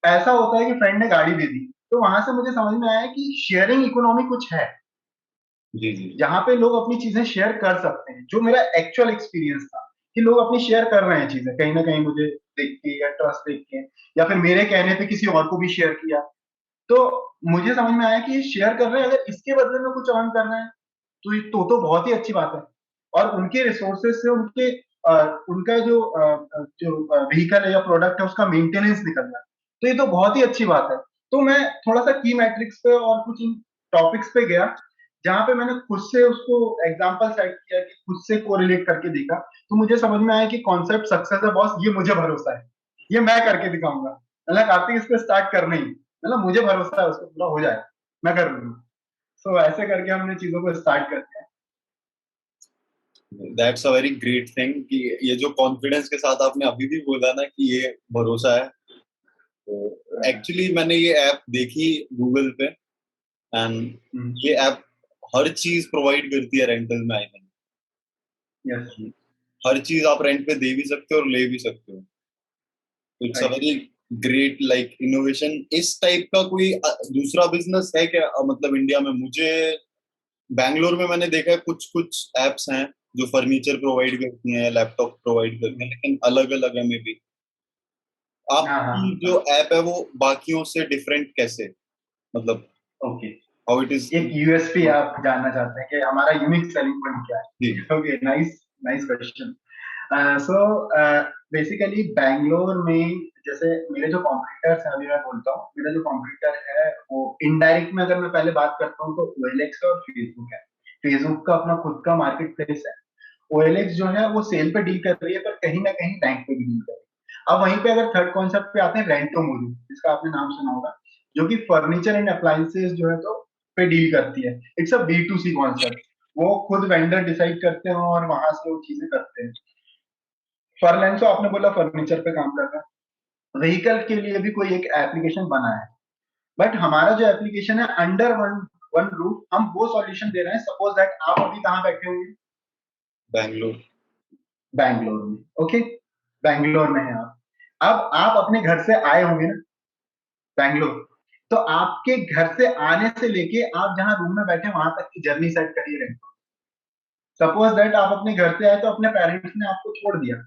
ऐसा होता है कि फ्रेंड ने गाड़ी दे दी, तो वहां से मुझे समझ में आया कि शेयरिंग इकोनॉमी कुछ है, जी जी। जहाँ पे लोग अपनी चीजें शेयर कर सकते हैं, जो मेरा एक्चुअल एक्सपीरियंस था कि लोग अपनी शेयर कर रहे हैं चीजें, कहीं ना कहीं मुझे देख के या ट्रस्ट देख के, या फिर मेरे कहने पे किसी और को भी शेयर किया, तो मुझे समझ में आया कि ये शेयर कर रहे हैं, अगर इसके बदले में कुछ अर्न कर रहे हैं तो बहुत ही अच्छी बात है। और उनके रिसोर्सेज से उनके उनका जो व्हीकल है या प्रोडक्ट है उसका मेंटेनेंस निकल रहा है, तो ये तो बहुत ही अच्छी बात है। तो मैं थोड़ा सा की मैट्रिक्स पे और कुछ इन टॉपिक्स पे गया, जहां पे मैंने खुद से उसको एग्जांपल सेट किया कि खुद से कोरिलेट करके देखा, तो मुझे समझ में आया कि कॉन्सेप्ट सक्सेस है बॉस, ये मुझे भरोसा है, ये मैं करके दिखाऊंगा। मतलब कार्तिक इस पे स्टार्ट करना ही, मतलब मुझे भरोसा है उसको पूरा हो जाए, मैं कर लूंगा। सो ऐसे करके हमने चीजों को स्टार्ट कर दिया। That's a very great thing कि ये जो कॉन्फिडेंस के साथ आपने अभी भी बोला ना कि ये भरोसा है, तो एक्चुअली मैंने ये ऐप देखी गूगल पे, एंड ये ऐप हर चीज प्रोवाइड करती है रेंटल में, आई थिंक। यस, हर चीज आप रेंट पे दे भी सकते हो और ले भी सकते हो। It's a right. Very great like innovation. इस टाइप का कोई दूसरा बिजनेस है क्या, मतलब इंडिया में? मुझे बैंगलोर में मैंने देखा है कुछ कुछ एप्स हैं जो फर्नीचर प्रोवाइड करती हैं, लैपटॉप प्रोवाइड करती हैं, लेकिन अलग अलग है मे बी। हाँ हाँ आपकी जो ऐप है वो बाकियों से डिफरेंट कैसे, मतलब ओके। How it is? एक यूएसपी आप जानना चाहते हैं कि हमारा यूनिक सेलिंग पॉइंट क्या जी। है? Okay, nice nice question. So basically Bangalore में जैसे मेरे जो कॉम्पिटिटर्स हैं, अभी मैं बोलता हूँ, मेरा जो कॉम्पिटिटर है वो इनडायरेक्ट में अगर मैं पहले बात करता हूँ तो ओएलएक्स और फेसबुक है। फेसबुक का अपना खुद का मार्केट प्लेस है। ओएलएक्स जो है वो सेल पे डील कर रही है, पर कहीं ना कहीं रैंक पे भी डील कर रही है। अब वहीं पे अगर थर्ड कॉन्सेप्ट पे आते हैं, रेंटो मोरू, जिसका आपने नाम सुना होगा, जो कि फर्नीचर एंड अप्लायंसेस जो है तो पे डील करती है। It's a B to C concept, वो खुद वेंडर डिसाइड करते हैं और वहां से वो चीजें करते हैं। फर्लेंसो आपने बोला फर्नीचर पे काम कर रहा है, व्हीकल के लिए भी कोई एक एप्लीकेशन बना है, बट हमारा जो एप्लीकेशन है अंडर वन वन रूफ हम वो सॉल्यूशन दे रहे हैं। सपोज दैट आप अभी कहाँ बैठे होंगे? बैंगलोर। बैंगलोर में, ओके, बैंगलोर में है आप। अब आप अपने घर से आए होंगे ना बैंगलोर, तो आपके घर से आने से लेके आप जहां रूम में बैठे वहां तक की जर्नी सेट करिए रहे। सपोज दैट आप अपने घर से आए तो अपने पेरेंट्स ने आपको छोड़ दिया,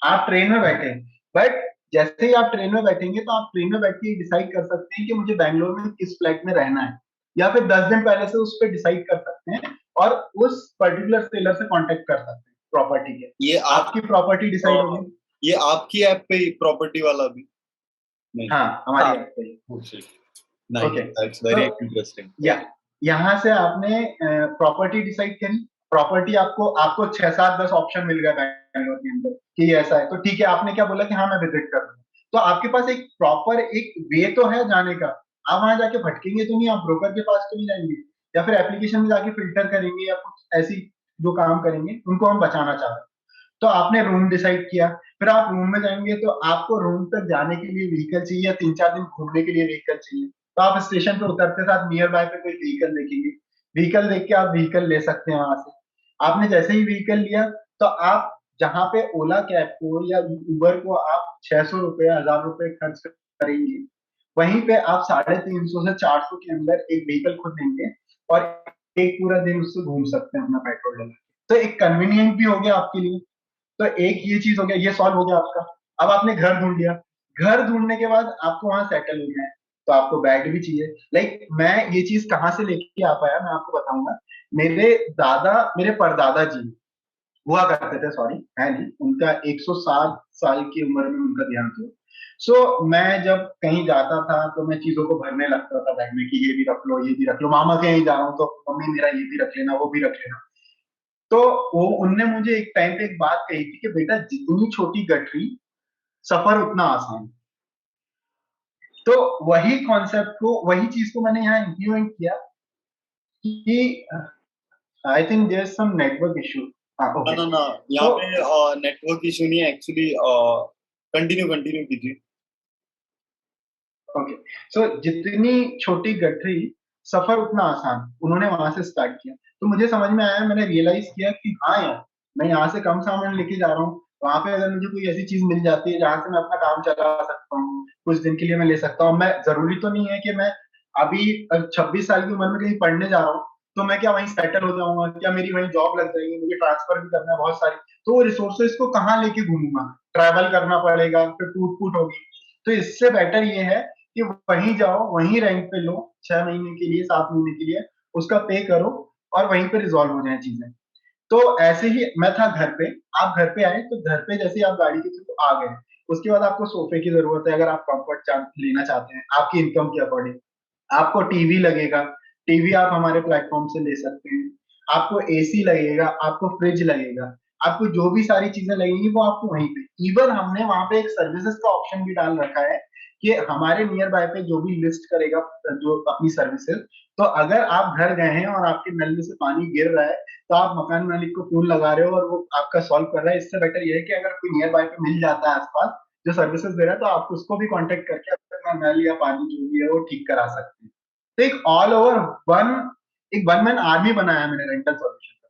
आप ट्रेन में बैठे, बट जैसे ही आप ट्रेन में बैठेंगे तो आप ट्रेन में बैठ के डिसाइड कर सकते हैं कि मुझे बैंगलोर में किस फ्लैट में रहना है, या फिर 10 दिन पहले से उस पर डिसाइड कर सकते हैं और उस पर्टिकुलर सेलर से कांटेक्ट कर सकते हैं प्रॉपर्टी के। ये आप आपकी प्रॉपर्टी डिसाइड होगी। ये आपकी ऐप पे प्रॉपर्टी वाला भी? नहीं। हाँ, हमारी ऐप पे। नाइस, ओके, दैट्स तो वेरी इंटरेस्टिंग। या यहाँ से आपने प्रॉपर्टी डिसाइड करी, प्रॉपर्टी आपको आपको 6 7 10 ऑप्शन मिल गया बैंगलोर के अंदर कि ये ऐसा है, तो ठीक है, आपने क्या बोला कि हाँ मैं विजिट कर रहा हूँ, तो आपके पास एक प्रॉपर एक वे तो है जाने का। आप वहां जाके भटकेंगे तो नहीं, आप ब्रोकर के पास तो नहीं जाएंगे, या फिर एप्लीकेशन में जाके फिल्टर करेंगे या कुछ ऐसी जो काम करेंगे उनको हम बचाना चाह रहे हैं। तो आपने रूम डिसाइड किया, फिर आप रूम में जाएंगे तो आपको रूम तक जाने के लिए व्हीकल चाहिए या 3 4 दिन घूमने के लिए व्हीकल चाहिए, तो आप स्टेशन पे उतरते साथ नियर बाय पे कोई व्हीकल देखेंगे, व्हीकल देख के आप व्हीकल ले सकते हैं वहां से। आपने जैसे ही व्हीकल लिया तो आप जहाँ पे ओला कैब को या उबर को आप 600 रुपए 1000 रुपए खर्च करेंगे, वहीं पे आप 350 से 400 के अंदर एक व्हीकल खुद लेंगे और एक पूरा दिन उससे घूम सकते हैं अपना पेट्रोल डला के। तो एक कन्वीनियंट भी हो गया आपके लिए। तो एक ये चीज हो गया, ये सॉल्व हो गया आपका। अब आपने घर ढूंढ लिया, घर ढूंढने के बाद आपको वहां सेटल होना है, तो आपको बेड भी चाहिए। लाइक मैं ये चीज कहाँ से लेके आ पाया मैं आपको बताऊंगा। मेरे परदादा जी हुआ करते थे, सॉरी है नहीं, उनका 107 साल की उम्र में उनका देहांत हुआ। सो मैं जब कहीं जाता था तो मैं चीजों को भरने लगता था बैग में कि ये भी रख लो, ये भी रख लो, मामा के यहीं जा रहा हूँ तो मम्मी मेरा ये भी रख लेना, वो भी रख लेना। तो वो उनने मुझे एक टाइम पे एक बात कही थी कि बेटा जितनी छोटी गठरी सफर उतना आसान। तो वही कॉन्सेप्ट को, वही चीज को मैंने यहाँ इम्प्लीमेंट किया कि I think there is some network issue. हाँ ना ओके। ना ना, यहाँ सो पे नेटवर्क इशू नहीं है एक्चुअली। कंटिन्यू कंटिन्यू कीजिए। ओके, सो जितनी छोटी गठरी सफर उतना आसान, उन्होंने वहां से स्टार्ट किया। तो मुझे समझ में आया, मैंने रियलाइज किया कि हाँ यार, मैं यहाँ से कम सामान लेके जा रहा हूँ, वहां पे अगर मुझे कोई ऐसी चीज मिल जाती है जहां से मैं अपना काम चला सकता हूँ, कुछ दिन के लिए मैं ले सकता हूँ। मैं जरूरी तो नहीं है कि मैं अभी 26 साल की उम्र में कहीं पढ़ने जा रहा हूँ तो मैं क्या वहीं सेटल हो जाऊंगा, क्या मेरी वहीं जॉब लग जाएगी, मुझे ट्रांसफर भी करना है बहुत सारी। तो वो रिसोर्सेज को कहाँ लेके घूमूंगा, ट्रैवल करना पड़ेगा, फिर टूट फूट होगी। तो इससे बेटर ये है कि वहीं जाओ, वहीं रेंट पे लो, 6 महीने के लिए, 7 महीने के लिए, उसका पे करो और वहीं पे रिजॉल्व हो जाए चीजें। तो ऐसे ही मैं था घर पे, आप घर पे आए, तो घर पे जैसे ही आप गाड़ी के थ्रू आ गए, उसके बाद आपको सोफे की जरूरत है अगर आप कंफर्ट लेना चाहते हैं आपकी इनकम के अकॉर्डिंग। आपको टीवी लगेगा, टीवी आप हमारे प्लेटफॉर्म से ले सकते हैं। आपको एसी लगेगा, आपको फ्रिज लगेगा, आपको जो भी सारी चीजें लगेंगी वो आपको वहीं पे। इवन हमने वहां पे एक सर्विसेज का ऑप्शन भी डाल रखा है कि हमारे नियर बाय पे जो भी लिस्ट करेगा जो अपनी सर्विसेज, तो अगर आप घर गए हैं और आपके नल में से पानी गिर रहा है तो आप मकान मालिक को फोन लगा रहे हो और वो आपका सॉल्व कर रहा है। इससे बेटर ये है कि अगर कोई नियर बाय पे मिल जाता है आसपास जो सर्विसेज दे रहा है, तो आप उसको भी कांटेक्ट करके अपना नल या पानी जो भी है वो ठीक करा सकते हैं। तो एक ऑल ओवर वन, एक वन मैन आर्मी बनाया मैंने रेंटल सॉल्यूशन का,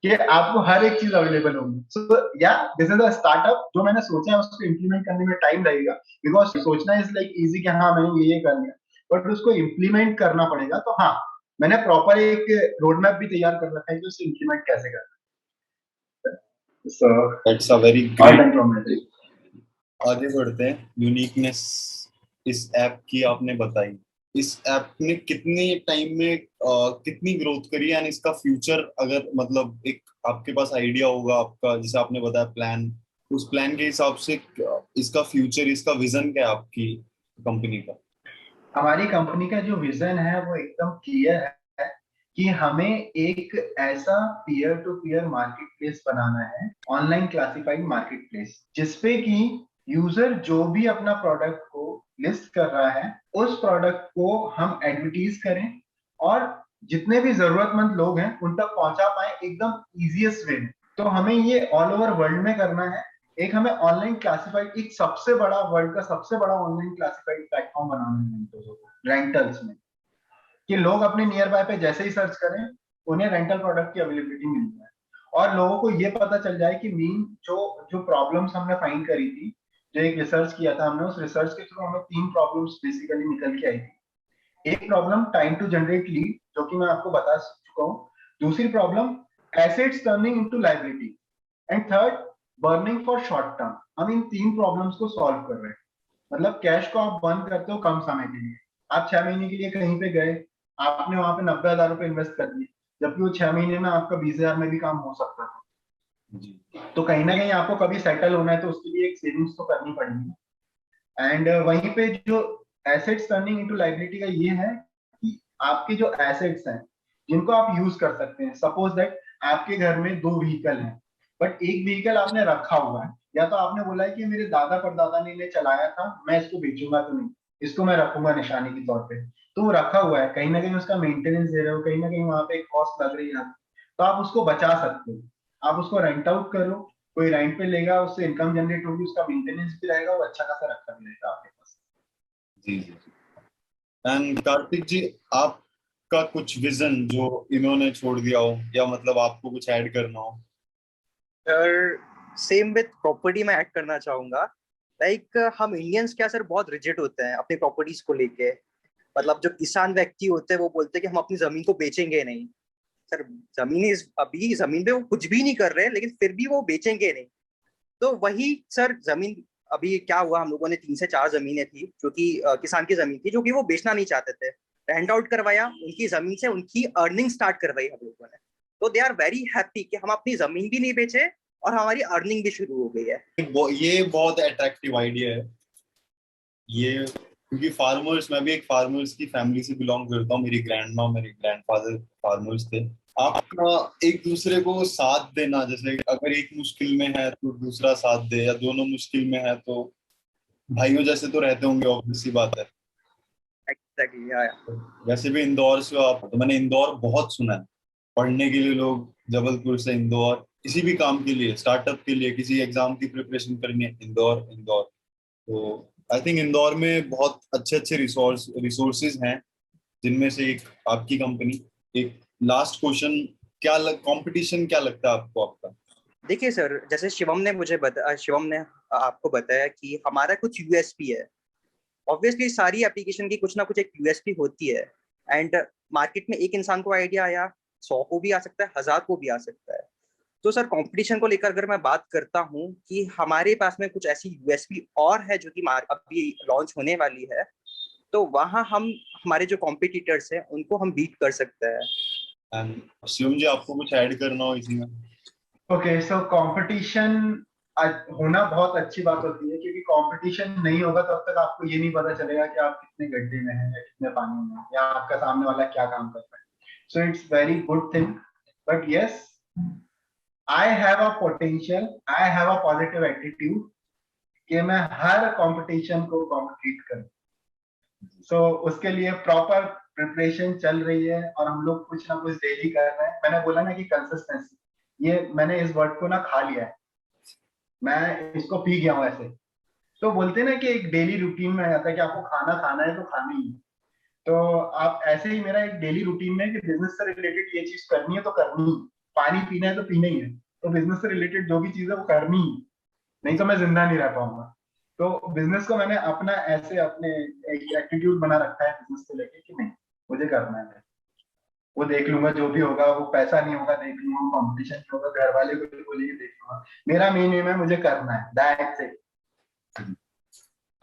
कि आपको हर एक चीज अवेलेबल होगी। सो या दिस इज अ स्टार्टअप जो मैंने सोचा है, उसको इम्प्लीमेंट करने में टाइम लगेगा, बिकॉज सोचना इज लाइक इजी कि हाँ मैंने ये कर लिया, बट उसको इम्प्लीमेंट करना पड़ेगा। तो हाँ, मैंने प्रॉपर एक रोड मैप भी तैयार कर रखा है कि उसे इम्प्लीमेंट कैसे करना है। So that's a very all great. Done from my side. आगे बढ़ते हैं। यूनिकनेस इस ऐप की आपने बताई। इस ऐप ने कितने टाइम में कितनी ग्रोथ करी, एंड इसका फ्यूचर अगर मतलब एक आपके पास आइडिया होगा आपका, जैसे आपने बताया प्लान, उस प्लान के हिसाब से इसका फ्यूचर, इसका विजन क्या है आपकी कंपनी का? हमारी कंपनी का जो विजन है वो एकदम क्लियर है कि हमें एक ऐसा peer to peer market place बनाना है, ऑनलाइन क्लासिफाइड मार्केट प्लेस, जिसपे कि यूजर जो भी अपना प्रोडक्ट को लिस्ट कर रहा है उस प्रोडक्ट को हम एडवर्टीज करें और जितने भी जरूरतमंद लोग हैं उन तक पहुंचा पाए एकदम इजीएस्ट वे में। तो हमें ये ऑल ओवर वर्ल्ड में करना है। एक हमें ऑनलाइन क्लासिफाइड, एक सबसे बड़ा, वर्ल्ड का सबसे बड़ा ऑनलाइन क्लासिफाइड प्लेटफॉर्म बनाना है रेंटल्स में, कि लोग अपने नियर बाय पे जैसे ही सर्च करें उन्हें रेंटल प्रोडक्ट की अवेलेबिलिटी मिल जाए और लोगों को ये पता चल जाए कि मीन जो जो प्रॉब्लम्स हमने फाइंड करी थी, जो एक रिसर्च किया था हमने, उस रिसर्च के थ्रू हमें 3 प्रॉब्लम्स बेसिकली निकल के आई थी। एक problem time to generate lead, जो कि मैं आपको बता चुका हूँ। दूसरी problem assets turning into liability, and third burning for short term. हम इन 3 प्रॉब्लम्स को सॉल्व कर रहे हैं। मतलब कैश को आप बर्न करते हो कम समय के लिए, आप 6 महीने के लिए कहीं पे गए, आपने वहां पे 90,000 रुपए इन्वेस्ट कर दिए, जबकि वो 6 महीने में आपका 20,000 में भी काम हो सकता था। जी। तो कहीं ना कहीं आपको कभी सेटल होना है तो उसके लिए एक सेविंग्स तो करनी पड़ेगी। एंड वहीं पे जो एसेट्स टर्निंग इनटू लायबिलिटी का ये है कि आपके जो एसेट्स हैं जिनको आप यूज कर सकते हैं, सपोज दैट आपके घर में 2 व्हीकल हैं, बट एक व्हीकल आपने रखा हुआ है, या तो आपने बोला है कि मेरे दादा परदादा ने इन्हें चलाया था, मैं इसको बेचूंगा तो नहीं, इसको मैं रखूंगा निशानी के तौर पे। तो वो रखा हुआ है, कहीं ना कहीं उसका मेंटेनेंस दे रहे हो, कहीं ना कहीं वहां पे एक कॉस्ट लग रही है, तो आप उसको बचा सकते हो। आप उसको रेंट आउट करो, कोई रेंट पे लेगा, उससे इनकम जनरेट होगी, उसका मेंटेनेंस भी रहेगा, वो अच्छा खासा रखा भी रहेगा आपके पास। जी जी। एंड कार्तिक जी, आपका कुछ विजन जो इन्होंने छोड़ दिया हो, या मतलब आपको कुछ ऐड करना हो? सर सेम विथ प्रॉपर्टी में ऐड करना चाहूंगा। लाइक हम इंडियंस क्या सर बहुत रिजिड होते हैं अपनी प्रॉपर्टीज को लेके। मतलब जो किसान व्यक्ति होते हैं वो बोलते हैं कि हम अपनी जमीन को बेचेंगे नहीं। सर जमीन अभी जमीन पे वो कुछ भी नहीं कर रहे हैं, लेकिन फिर भी वो बेचेंगे नहीं। तो वही सर जमीन, अभी क्या हुआ, हम लोगों ने 3 से 4 जमीनें थी जो कि किसान की जमीन थी, जो कि वो बेचना नहीं चाहते थे। रेंट आउट करवाया, उनकी जमीन से उनकी अर्निंग स्टार्ट करवाई हम लोगों ने। तो दे आर वेरी हैप्पी कि हम अपनी जमीन भी नहीं बेचे और हमारी अर्निंग भी शुरू हो गई है। ये बहुत अट्रैक्टिव आइडिया है ये, क्योंकि फार्मर्स, मैं भी एक फार्मर्स की फैमिली से बिलोंग करता हूँ। मेरी ग्रैंड माँ, मेरे ग्रैंडफादर फार्मर्स थे। आपका एक दूसरे को साथ देना, जैसे अगर एक मुश्किल में है तो दूसरा साथ दे, या दोनों मुश्किल में है तो भाइयों जैसे तो रहते होंगे, ऑब्वियस सी बात है। एग्जैक्टली या वैसे भी इंदौर से आप, तो मैंने इंदौर बहुत सुना है, पढ़ने के लिए लोग जबलपुर से इंदौर, किसी भी काम के लिए, स्टार्टअप के लिए, किसी एग्जाम की प्रिपरेशन करनी है, इंदौर इंदौर। तो आई थिंक इंदौर में बहुत अच्छे अच्छे रिसोर्सेज हैं, जिनमें से एक आपकी कंपनी। एक लास्ट क्वेश्चन, कंपटीशन क्या लगता है आपको आपका? देखिए सर, जैसे शिवम ने आपको बताया कि हमारा कुछ यूएसपी है। ऑब्वियसली सारी एप्लीकेशन की कुछ ना कुछ एक यूएसपी होती है, एंड मार्केट में एक इंसान को आइडिया आया, 100 को भी आ सकता है, 1000 को भी आ सकता है। तो सर कंपटीशन को लेकर अगर मैं बात करता हूँ कि हमारे पास में कुछ ऐसी यूएसपी और है जो कि अभी लॉन्च होने वाली है, तो वहाँ हम हमारे जो कॉम्पिटिटर्स हैं उनको हम बीट कर सकते हैं। एंड शिवम जी, आपको कुछ ऐड करना हो इसी में? ओके, सो कंपटीशन होना बहुत अच्छी बात होती है, क्योंकि कंपटीशन नहीं होगा तब तक आपको ये नहीं पता चलेगा कि आप कितने गड्ढे में हैं या कितने पानी में हैं, या आपका सामने वाला क्या काम कर रहा है। So it's very good thing, but yes, I have a potential, I have a positive attitude कि मैं हर कंपटीशन को कॉम्पिट करूं। सो उसके लिए प्रॉपर प्रिपरेशन चल रही है, और हम लोग कुछ ना कुछ डेली कर रहे हैं। मैंने बोला ना कि कंसिस्टेंसी, ये मैंने इस वर्ड को ना खा लिया है, मैं इसको पी गया हूँ ऐसे। तो बोलते हैं ना कि एक डेली रूटीन में आ जाता है कि आपको खाना खाना है तो खाना ही है। तो आप ऐसे ही, मेरा एक डेली रूटीन में है कि बिजनेस से रिलेटेड ये चीज करनी है तो करनी ही, पानी पीना है तो पीना ही है, तो बिजनेस से रिलेटेड जो भी चीज है वो करनी ही, नहीं तो मैं जिंदा नहीं रह पाऊंगा। तो बिजनेस को मैंने अपना ऐसे अपने एक एटीट्यूड बना रखा है बिजनेस को लेके कि नहीं, मुझे करना है, वो देख लूंगा जो भी होगा, वो पैसा नहीं होगा देख लूंगा, कॉम्पिटिशन नहीं होगा, घर वाले को बोलेंगे देख लूंगा, मेरा मेन एम है मुझे करना है, दैट्स इट।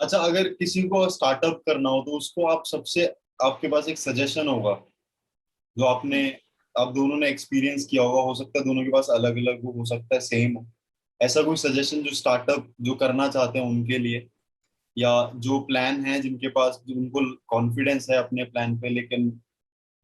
अच्छा, अगर किसी को स्टार्टअप करना हो तो उसको आप सबसे, आपके पास एक सजेशन होगा जो आप दोनों ने एक्सपीरियंस किया होगा, हो सकता है दोनों के पास अलग अलग हो सकता है सेम हो, ऐसा कोई सजेशन जो स्टार्टअप जो करना चाहते हैं उनके लिए, या जो प्लान है जिनके पास, जो उनको कॉन्फिडेंस है अपने प्लान पे, लेकिन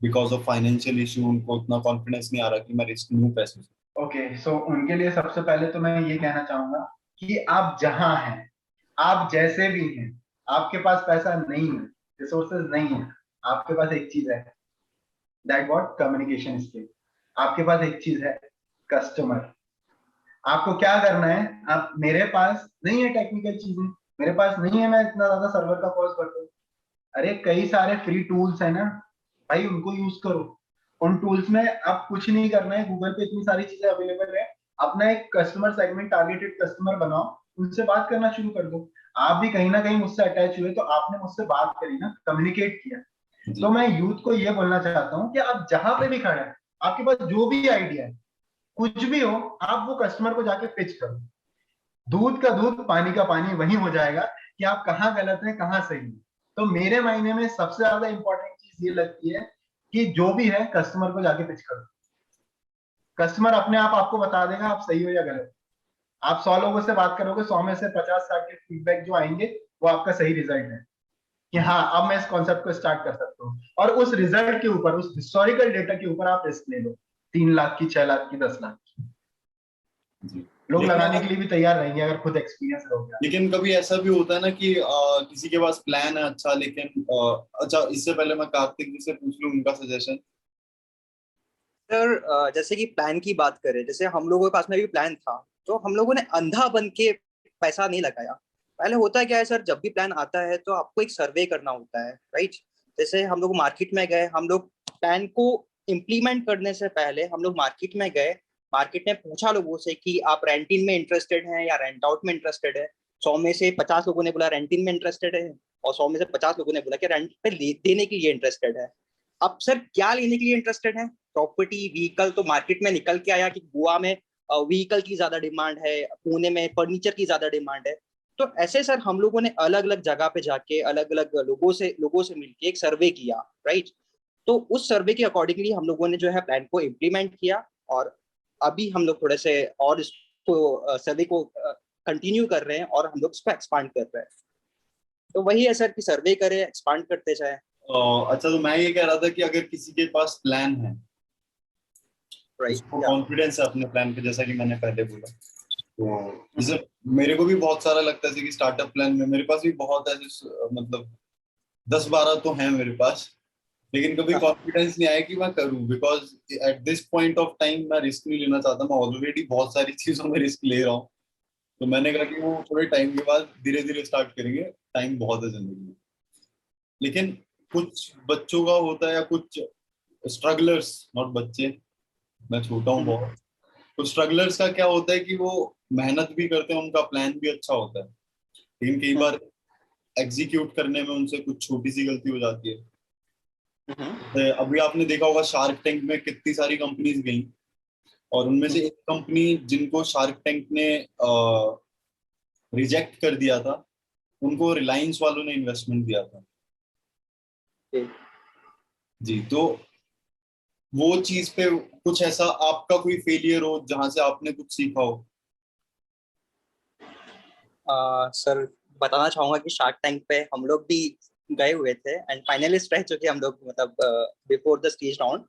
बिकॉज ऑफ फाइनेंशियल इशू उनको उतना कॉन्फिडेंस नहीं आ रहा कि मैं रिस्क लूं पैसे से? ओके, सो उनके लिए सबसे पहले तो मैं ये कहना चाहूंगा कि आप जहां हैं, आप जैसे भी हैं, आपके पास पैसा नहीं है, रिसोर्सेज नहीं है, आपके पास एक चीज है, दैट व्हाट, कम्युनिकेशन स्किल। आपके पास एक चीज है, कस्टमर। आपको क्या करना है, आप, मेरे पास नहीं है टेक्निकल चीजें, मेरे पास नहीं है मैं इतना ज्यादा सर्वर का कॉस्ट भर दूं, अरे कई सारे फ्री टूल्स है ना भाई, उनको यूज करो। उन टूल्स में आप कुछ नहीं करना है, गूगल पे इतनी सारी चीजें अवेलेबल है, अपना एक कस्टमर सेगमेंट, टारगेटेड कस्टमर बनाओ, उनसे बात करना शुरू कर दो। आप भी कहीं ना कहीं मुझसे अटैच हुए, तो आपने मुझसे बात करी ना, कम्युनिकेट किया। तो मैं यूथ को ये बोलना चाहता हूँ कि आप जहां पे भी खड़े हैं, आपके पास जो भी आइडिया है, कुछ भी हो, आप वो कस्टमर को जाके पिच करो। दूध का दूध, पानी का पानी वही हो जाएगा कि आप कहाँ गलत हैं कहाँ सही हैं। तो मेरे मायने में सबसे ज्यादा इंपॉर्टेंट चीज ये लगती है कि जो भी है कस्टमर को जाके पिच करो। कस्टमर अपने आप आपको बता देगा आप सही हो या गलत। आप 100 लोगों से बात करोगे, 100 में से 50-60 के फीडबैक जो आएंगे वो आपका सही रिजल्ट है कि हाँ अब मैं इस कॉन्सेप्ट को स्टार्ट कर सकता हूँ। और उस रिजल्ट के ऊपर, उस हिस्टोरिकल डेटा के ऊपर आप रिस्क ले लो, 3 लाख की, 6 लाख की, 10 लाख की। जी। लोग लेकिन लगाने के लिए भी तैयार रहेंगे अगर खुद एक्सपीरियंस रहोगे। लेकिन कभी ऐसा भी होता है ना कि किसी के पास प्लान है अच्छा, लेकिन अच्छा, इससे पहले मैं कार्तिक जी से पूछ लूं उनका सजेशन। सर जैसे कि प्लान की बात करें, जैसे हम लोगों के पास में भी प्लान था, तो हम लोगों ने अंधा बन के पैसा नहीं लगाया। पहले होता क्या है सर, जब भी प्लान आता है तो आपको एक सर्वे करना होता है, राइट। जैसे हम लोग मार्केट में गए, हम लोग प्लान को इम्प्लीमेंट करने से पहले हम लोग मार्केट में गए, मार्केट में पूछा लोगों से कि आप रेंटिंग में इंटरेस्टेड हैं या रेंट आउट में इंटरेस्टेड है। 100 में से 50 लोगों ने बोला रेंटिंग में इंटरेस्टेड है, और 100 में से 50 लोगों ने बोला कि रेंट पे देने के लिए इंटरेस्टेड है। अब सर क्या लेने के लिए इंटरेस्टेड है? Property, vehicle. तो मार्केट में निकल के आया कि गोवा में व्हीकल की ज्यादा डिमांड है, पुणे में फर्नीचर की ज्यादा डिमांड है। तो ऐसे सर हम लोगों ने अलग अलग जगह पे जाके अलग अलग लोगों से मिलके एक सर्वे किया, राइट। तो उस सर्वे के अकॉर्डिंगली हम लोगों ने जो है प्लान को इम्प्लीमेंट किया, और अभी हम लोग थोड़े से और इसको सर्वे को कंटिन्यू कर रहे हैं और हम लोग इसको एक्सपांड कर रहे हैं। तो वही है सर कि सर्वे करें, एक्सपांड करते जाए। अच्छा, तो मैं ये कह रहा था कि अगर किसी के पास प्लान है, उसको राइट। कॉन्फिडेंस है अपने प्लान पे, जैसा कि मैंने पहले बोला, तो जैसे मेरे को भी बहुत सारा लगता है कि स्टार्टअप प्लान में मेरे पास भी बहुत ऐसे मतलब 10-12 तो हैं मेरे पास, लेकिन कभी कॉन्फिडेंस नहीं आया कि मैं करूं, because at this point of time मैं रिस्क नहीं लेना चाहता। मैं ऑलरेडी बहुत सारी चीजों में रिस्क ले रहा हूँ, तो मैंने कहा कि वो थोड़े टाइम के बाद धीरे धीरे स्टार्ट करेंगे, टाइम बहुत है जिंदगी में। लेकिन कुछ बच्चों का होता है, या कुछ स्ट्रगलर्स, नॉट बच्चे, मैं छोटा हूँ बहुत, तो स्ट्रगलर्स का क्या होता है कि वो मेहनत भी करते हैं, उनका प्लान भी अच्छा होता है, लेकिन कई बार एग्जीक्यूट करने में उनसे कुछ छोटी सी गलती हो जाती है। अभी आपने देखा होगा शार्क टैंक में कितनी सारी कंपनीज गई, और उनमें से एक कंपनी जिनको शार्क टैंक ने रिजेक्ट कर दिया था, उनको रिलायंस वालों ने इन्वेस्टमेंट दिया था। जी, तो वो चीज पे कुछ ऐसा आपका कोई फेलियर हो जहां से आपने कुछ सीखा हो? सर बताना चाहूंगा कि शार्क टैंक पे हम लोग भी गए हुए थे एंड फाइनलिस्ट रह चुके हम लोग, मतलब बिफोर द स्टेज राउंड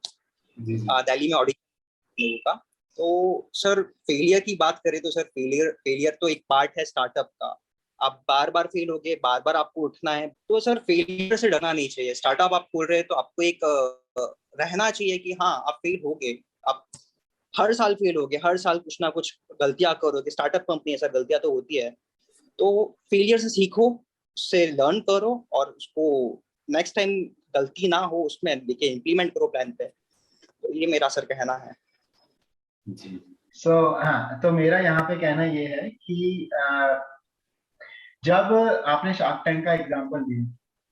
जी जी। दिल्ली में ऑडिशन का। तो सर फेलियर की बात करें तो सर फेलियर तो एक पार्ट है स्टार्टअप का। आप बार बार फेल हो गए, बार बार आपको उठना है, तो सर फेलियर से डरना नहीं चाहिए। स्टार्टअप आप खोल रहे हैं तो आपको एक रहना चाहिए कि हाँ आप फेल हो गए, आप हर साल फेल हो गए, हर साल कुछ ना कुछ गलतियां करोगे, स्टार्टअप कंपनी है सर, गलतियां तो होती है। तो फेलियर से सीखो, उससे लर्न करो और उसको नेक्स्ट टाइम गलती ना हो उसमें लेके इम्प्लीमेंट करो प्लान पे। तो ये मेरा सर कहना है जी। हाँ, तो मेरा यहाँ पे कहना ये है कि जब आपने शार्क टैंक का एग्जांपल दिया,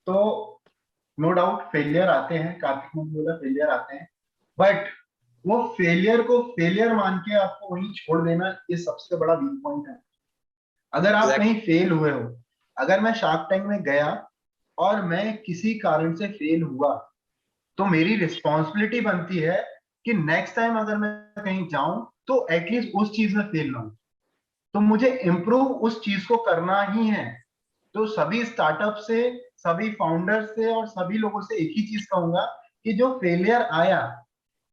तो नो डाउट फेलियर आते हैं, कार्तिक ने बोला फेलियर आते हैं, बट वो फेलियर को फेलियर मान के आपको वहीं छोड़ देना, ये सबसे बड़ा वीक पॉइंट है। अगर आप एग्जैक्ट। कहीं फेल हुए हो, अगर मैं शार्क टैंक में गया और मैं किसी कारण से फेल हुआ, तो मेरी रिस्पॉन्सिबिलिटी बनती है कि नेक्स्ट टाइम अगर मैं कहीं जाऊं तो एटलीस्ट उस चीज में फेल ना हो। तो मुझे इम्प्रूव उस चीज को करना ही है। तो सभी स्टार्टअप से, सभी फाउंडर से और सभी लोगों से एक ही चीज कहूंगा कि जो फेलियर आया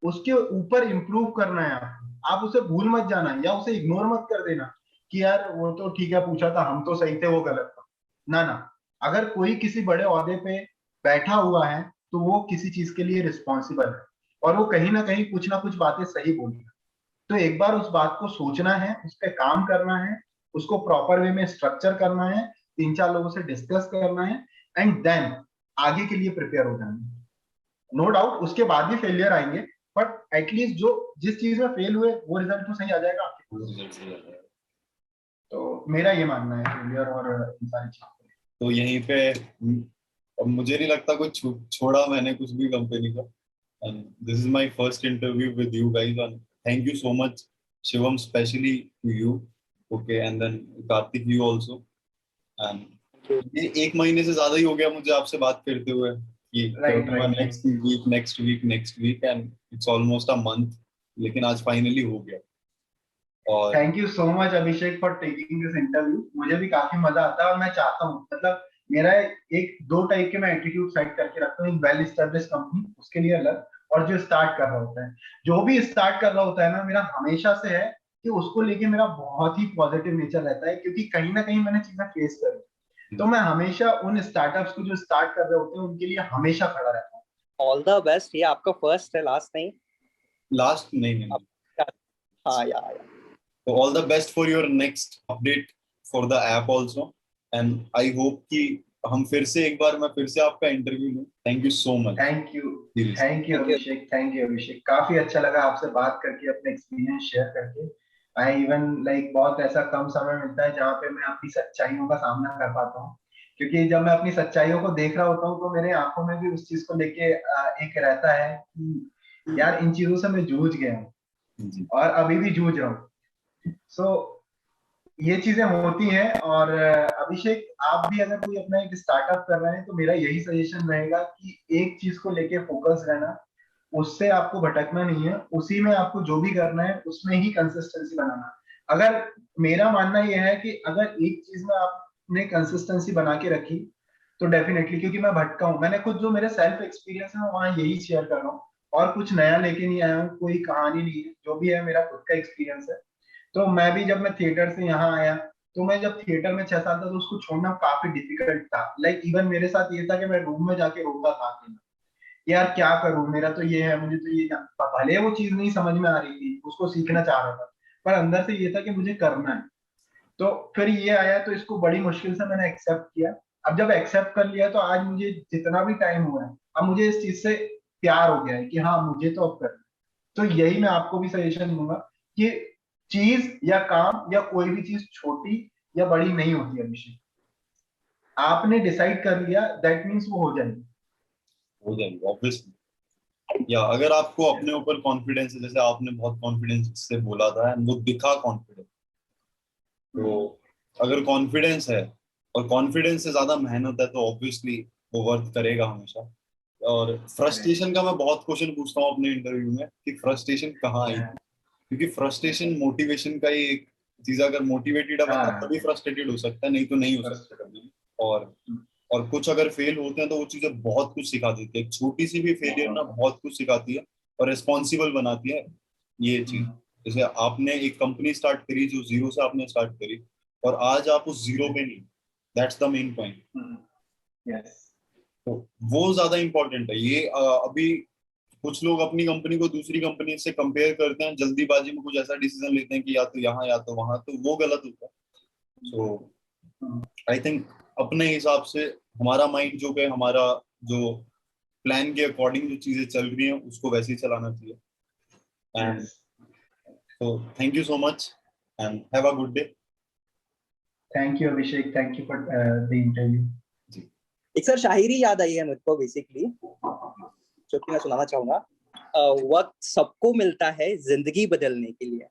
उसके ऊपर इंप्रूव करना है आपको। आप उसे भूल मत जाना या उसे इग्नोर मत कर देना कि यार वो तो ठीक है, पूछा था, हम तो सही थे, वो गलत था। ना ना, अगर कोई किसी बड़े ओहदे पे बैठा हुआ है तो वो किसी चीज के लिए रिस्पॉन्सिबल है, और वो कहीं ना कहीं कुछ ना कुछ बातें सही बोलेगा। तो एक बार उस बात को सोचना है, उस पर काम करना है, उसको प्रॉपर वे में स्ट्रक्चर करना है, 3-4 लोगों से डिस्कस करना है, एंड देन आगे के लिए प्रिपेयर हो जाना है। नो डाउट उसके बाद भी फेलियर आएंगे, बट एटलीस्ट जो जिस चीज में फेल हुए वो रिजल्ट तो सही आ जाएगा आपके पास। तो मेरा ये मानना है फेलियर और इन सारी चीजों को। तो यहीं पे अब मुझे नहीं लगता कुछ छोड़ा मैंने कुछ भी कंपनी का। And this is my first interview with you guys, and thank you so much Shivam, specially to you. Okay, and then Kartik, you also. एंड ये 1 महीने से ज्यादा ही हो गया मुझे आपसे बात करते हुए कि राइट करूंगा write write. Next week, next week, next week, and it's almost a month, लेकिन आज फाइनली हो गया। और thank you so much Abhishek for taking this interview. मुझे भी काफी मजा आता है, और मैं चाहता हूँ, मतलब मेरा एक दो टाइप के मैं एटीट्यूड सेट करके रखता हूँ, एक वेल एस्टेब्लिश कंपनी उसके लिए अलग, और जो स्टार्ट कर रहा होता है, जो भी स्टार्ट कर रहा होता है ना, मेरा हमेशा से है कि उसको लेके मेरा बहुत ही पॉजिटिव नेचर रहता है, क्योंकि कहीं ना कहीं मैंने चीजें फेस करी। तो मैं हमेशा उन स्टार्टअप्स को जो स्टार्ट कर रहे होते हैं उनके लिए हमेशा खड़ा रहता हूँ। All the best. ये आपका फर्स्ट है, लास्ट नहीं। लास्ट नहीं। आप हाँ यार। So all the best for your next update for the app also, and I hope कि हम फिर से एक बार मैं फिर से आपका इंटरव्यू लूं। Thank you so much, thank you. Seriously. Thank you thank you. Abhishek, thank you Abhishek, काफी अच्छा लगा आपसे बात करके, अपने एक्सपीरियंस शेयर करके। आई इवन लाइक बहुत ऐसा कम समय मिलता है जहाँ पे मैं अपनी सच्चाइयों का सामना कर पाता हूँ, क्योंकि जब मैं अपनी सच्चाइयों को देख रहा होता हूँ तो मेरे आंखों में भी उस चीज को लेके एक रहता है कि यार इन चीजों से मैं जूझ गया हूँ जी और अभी भी जूझ रहा हूँ। सो ये चीजें होती हैं। और अभिषेक, आप भी अगर कोई अपना एक स्टार्टअप कर रहे हैं तो मेरा यही सजेशन रहेगा कि एक चीज को लेके फोकस रहना, उससे आपको भटकना नहीं है, उसी में आपको जो भी करना है उसमें ही कंसिस्टेंसी बनाना। अगर मेरा मानना यह है कि अगर एक चीज में आपने कंसिस्टेंसी बना के रखी तो डेफिनेटली, क्योंकि मैं भटका हूं, मैंने खुद जो मेरे सेल्फ एक्सपीरियंस है मैं वहां यही शेयर कर रहा हूँ, और कुछ नया लेके नहीं आया हूँ, कोई कहानी नहीं है, जो भी है मेरा खुद का एक्सपीरियंस है। तो मैं भी जब मैं थिएटर से यहाँ आया तो मैं जब थिएटर में 6 साल था तो उसको छोड़ना काफी डिफिकल्ट था। लाइक इवन मेरे साथ ये था कि मैं रूम में जाके रोता था अकेला, यार क्या करूं, मेरा तो ये है, मुझे तो ये भले वो चीज नहीं समझ में आ रही थी, उसको सीखना चाह रहा था, पर अंदर से ये था कि मुझे करना है। तो फिर ये आया तो इसको बड़ी मुश्किल से मैंने एक्सेप्ट किया। अब जब एक्सेप्ट कर लिया तो आज मुझे जितना भी टाइम हुआ है, अब मुझे इस चीज से प्यार हो गया है कि हाँ मुझे तो अब करना है। तो यही मैं आपको भी सजेशन दूंगा कि चीज या काम या कोई भी चीज छोटी या बड़ी नहीं होती है अभिषेक। आपने डिसाइड कर लिया दैट मीन्स वो हो जाएगी ऑब्वियसली। या अगर आपको अपने ऊपर कॉन्फिडेंस है, जैसे आपने बहुत कॉन्फिडेंस से बोला था एंड वो दिखा कॉन्फिडेंस, तो अगर कॉन्फिडेंस है और कॉन्फिडेंस से ज्यादा मेहनत है तो ऑब्वियसली वो वर्क करेगा हमेशा। और फ्रस्ट्रेशन का मैं बहुत क्वेश्चन पूछता हूँ अपने इंटरव्यू में कि फ्रस्ट्रेशन कहाँ आई, क्योंकि फ्रस्ट्रेशन मोटिवेशन का ही एक चीज है। अगर मोटिवेटेड है बंदा तभी फ्रस्ट्रेटेड हो सकता है, नहीं तो नहीं हो सकता कभी। और और कुछ अगर फेल होते हैं तो वो चीजें बहुत कुछ सिखा देती है। एक छोटी सी भी फेलियर ना बहुत कुछ सिखाती है और रिस्पॉन्सिबल बनाती है ये चीज। जैसे आपने एक कंपनी स्टार्ट करी, जो जीरो से आपने स्टार्ट करी, और आज आप उस जीरो पे नहीं, दैट्स द मेन पॉइंट। तो वो ज्यादा इंपॉर्टेंट है। ये अभी कुछ लोग अपनी कंपनी को दूसरी कंपनी से कंपेयर करते हैं, जल्दीबाजी में कुछ ऐसा डिसीजन लेते हैं कि या तो यहाँ या तो वहां, तो वो गलत होता है। सो आई थिंक अपने हिसाब से हमारा माइंड जो है, हमारा जो प्लान के अकॉर्डिंग जो चीजें चल रही हैं उसको वैसे ही चलाना चाहिए। And so thank you so much and have a good day. Thank you Abhishek, thank you for the interview. एक सर शायरी याद आई है मुझको बेसिकली, जो कि मैं सुनाना चाहूंगा। वक्त सबको मिलता है जिंदगी बदलने के लिए,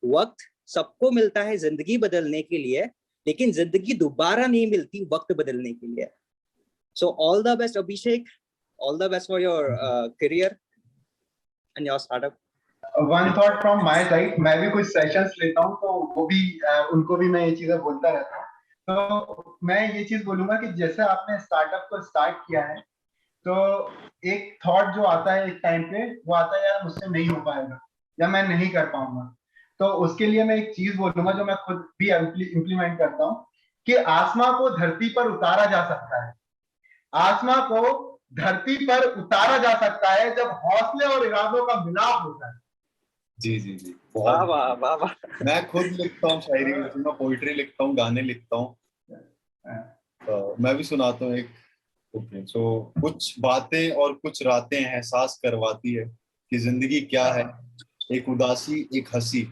वक्त सबको मिलता है जिंदगी बदलने के लिए, लेकिन जिंदगी दोबारा नहीं मिलती वक्त बदलने के लिए। So all the best Abhishek, all the best for your career and your startup. One thought from my side, मैं भी कुछ सेशंस लेता हूँ तो वो भी उनको भी मैं ये चीजें बोलता रहता हूँ। तो मैं ये चीज बोलूंगा कि जैसे आपने स्टार्टअप को स्टार्ट किया है, तो एक थॉट जो आता है एक टाइम पे, वो आता है यार मुझसे नहीं हो पाएगा या मैं नहीं कर पाऊंगा। तो उसके लिए मैं एक चीज बोलूंगा जो मैं खुद भी इम्प्लीमेंट करता हूँ, कि आसमां को धरती पर उतारा जा सकता है। आसमां को धरती पर उतारा जा सकता है जब हौसले और इरादों का मिलाप होता है। जी जी जी, वाह बहुत। वाह वाह वाह। मैं खुद लिखता हूँ शायरी, मैं पोइट्री लिखता हूँ, गाने लिखता हूँ, मैं भी सुनाता हूँ एक। ओके, सो कुछ बातें और कुछ रातें एहसास करवाती है कि जिंदगी क्या है। एक उदासी, एक हंसी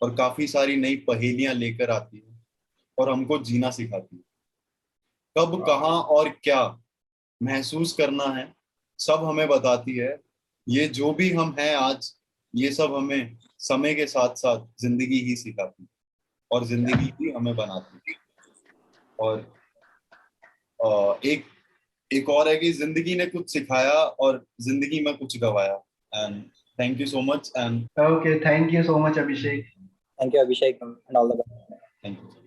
और काफी सारी नई पहेलियां लेकर आती है और हमको जीना सिखाती है। कब, कहाँ और क्या महसूस करना है, सब हमें बताती है। ये जो भी हम हैं आज, ये सब हमें समय के साथ साथ जिंदगी ही सिखाती है और जिंदगी ही हमें बनाती है। और एक एक और है कि जिंदगी ने कुछ सिखाया और जिंदगी में कुछ गवाया। And thank you so much and okay, thank you so much Abhishek. Thank you Abhishek and all the best. Thank you.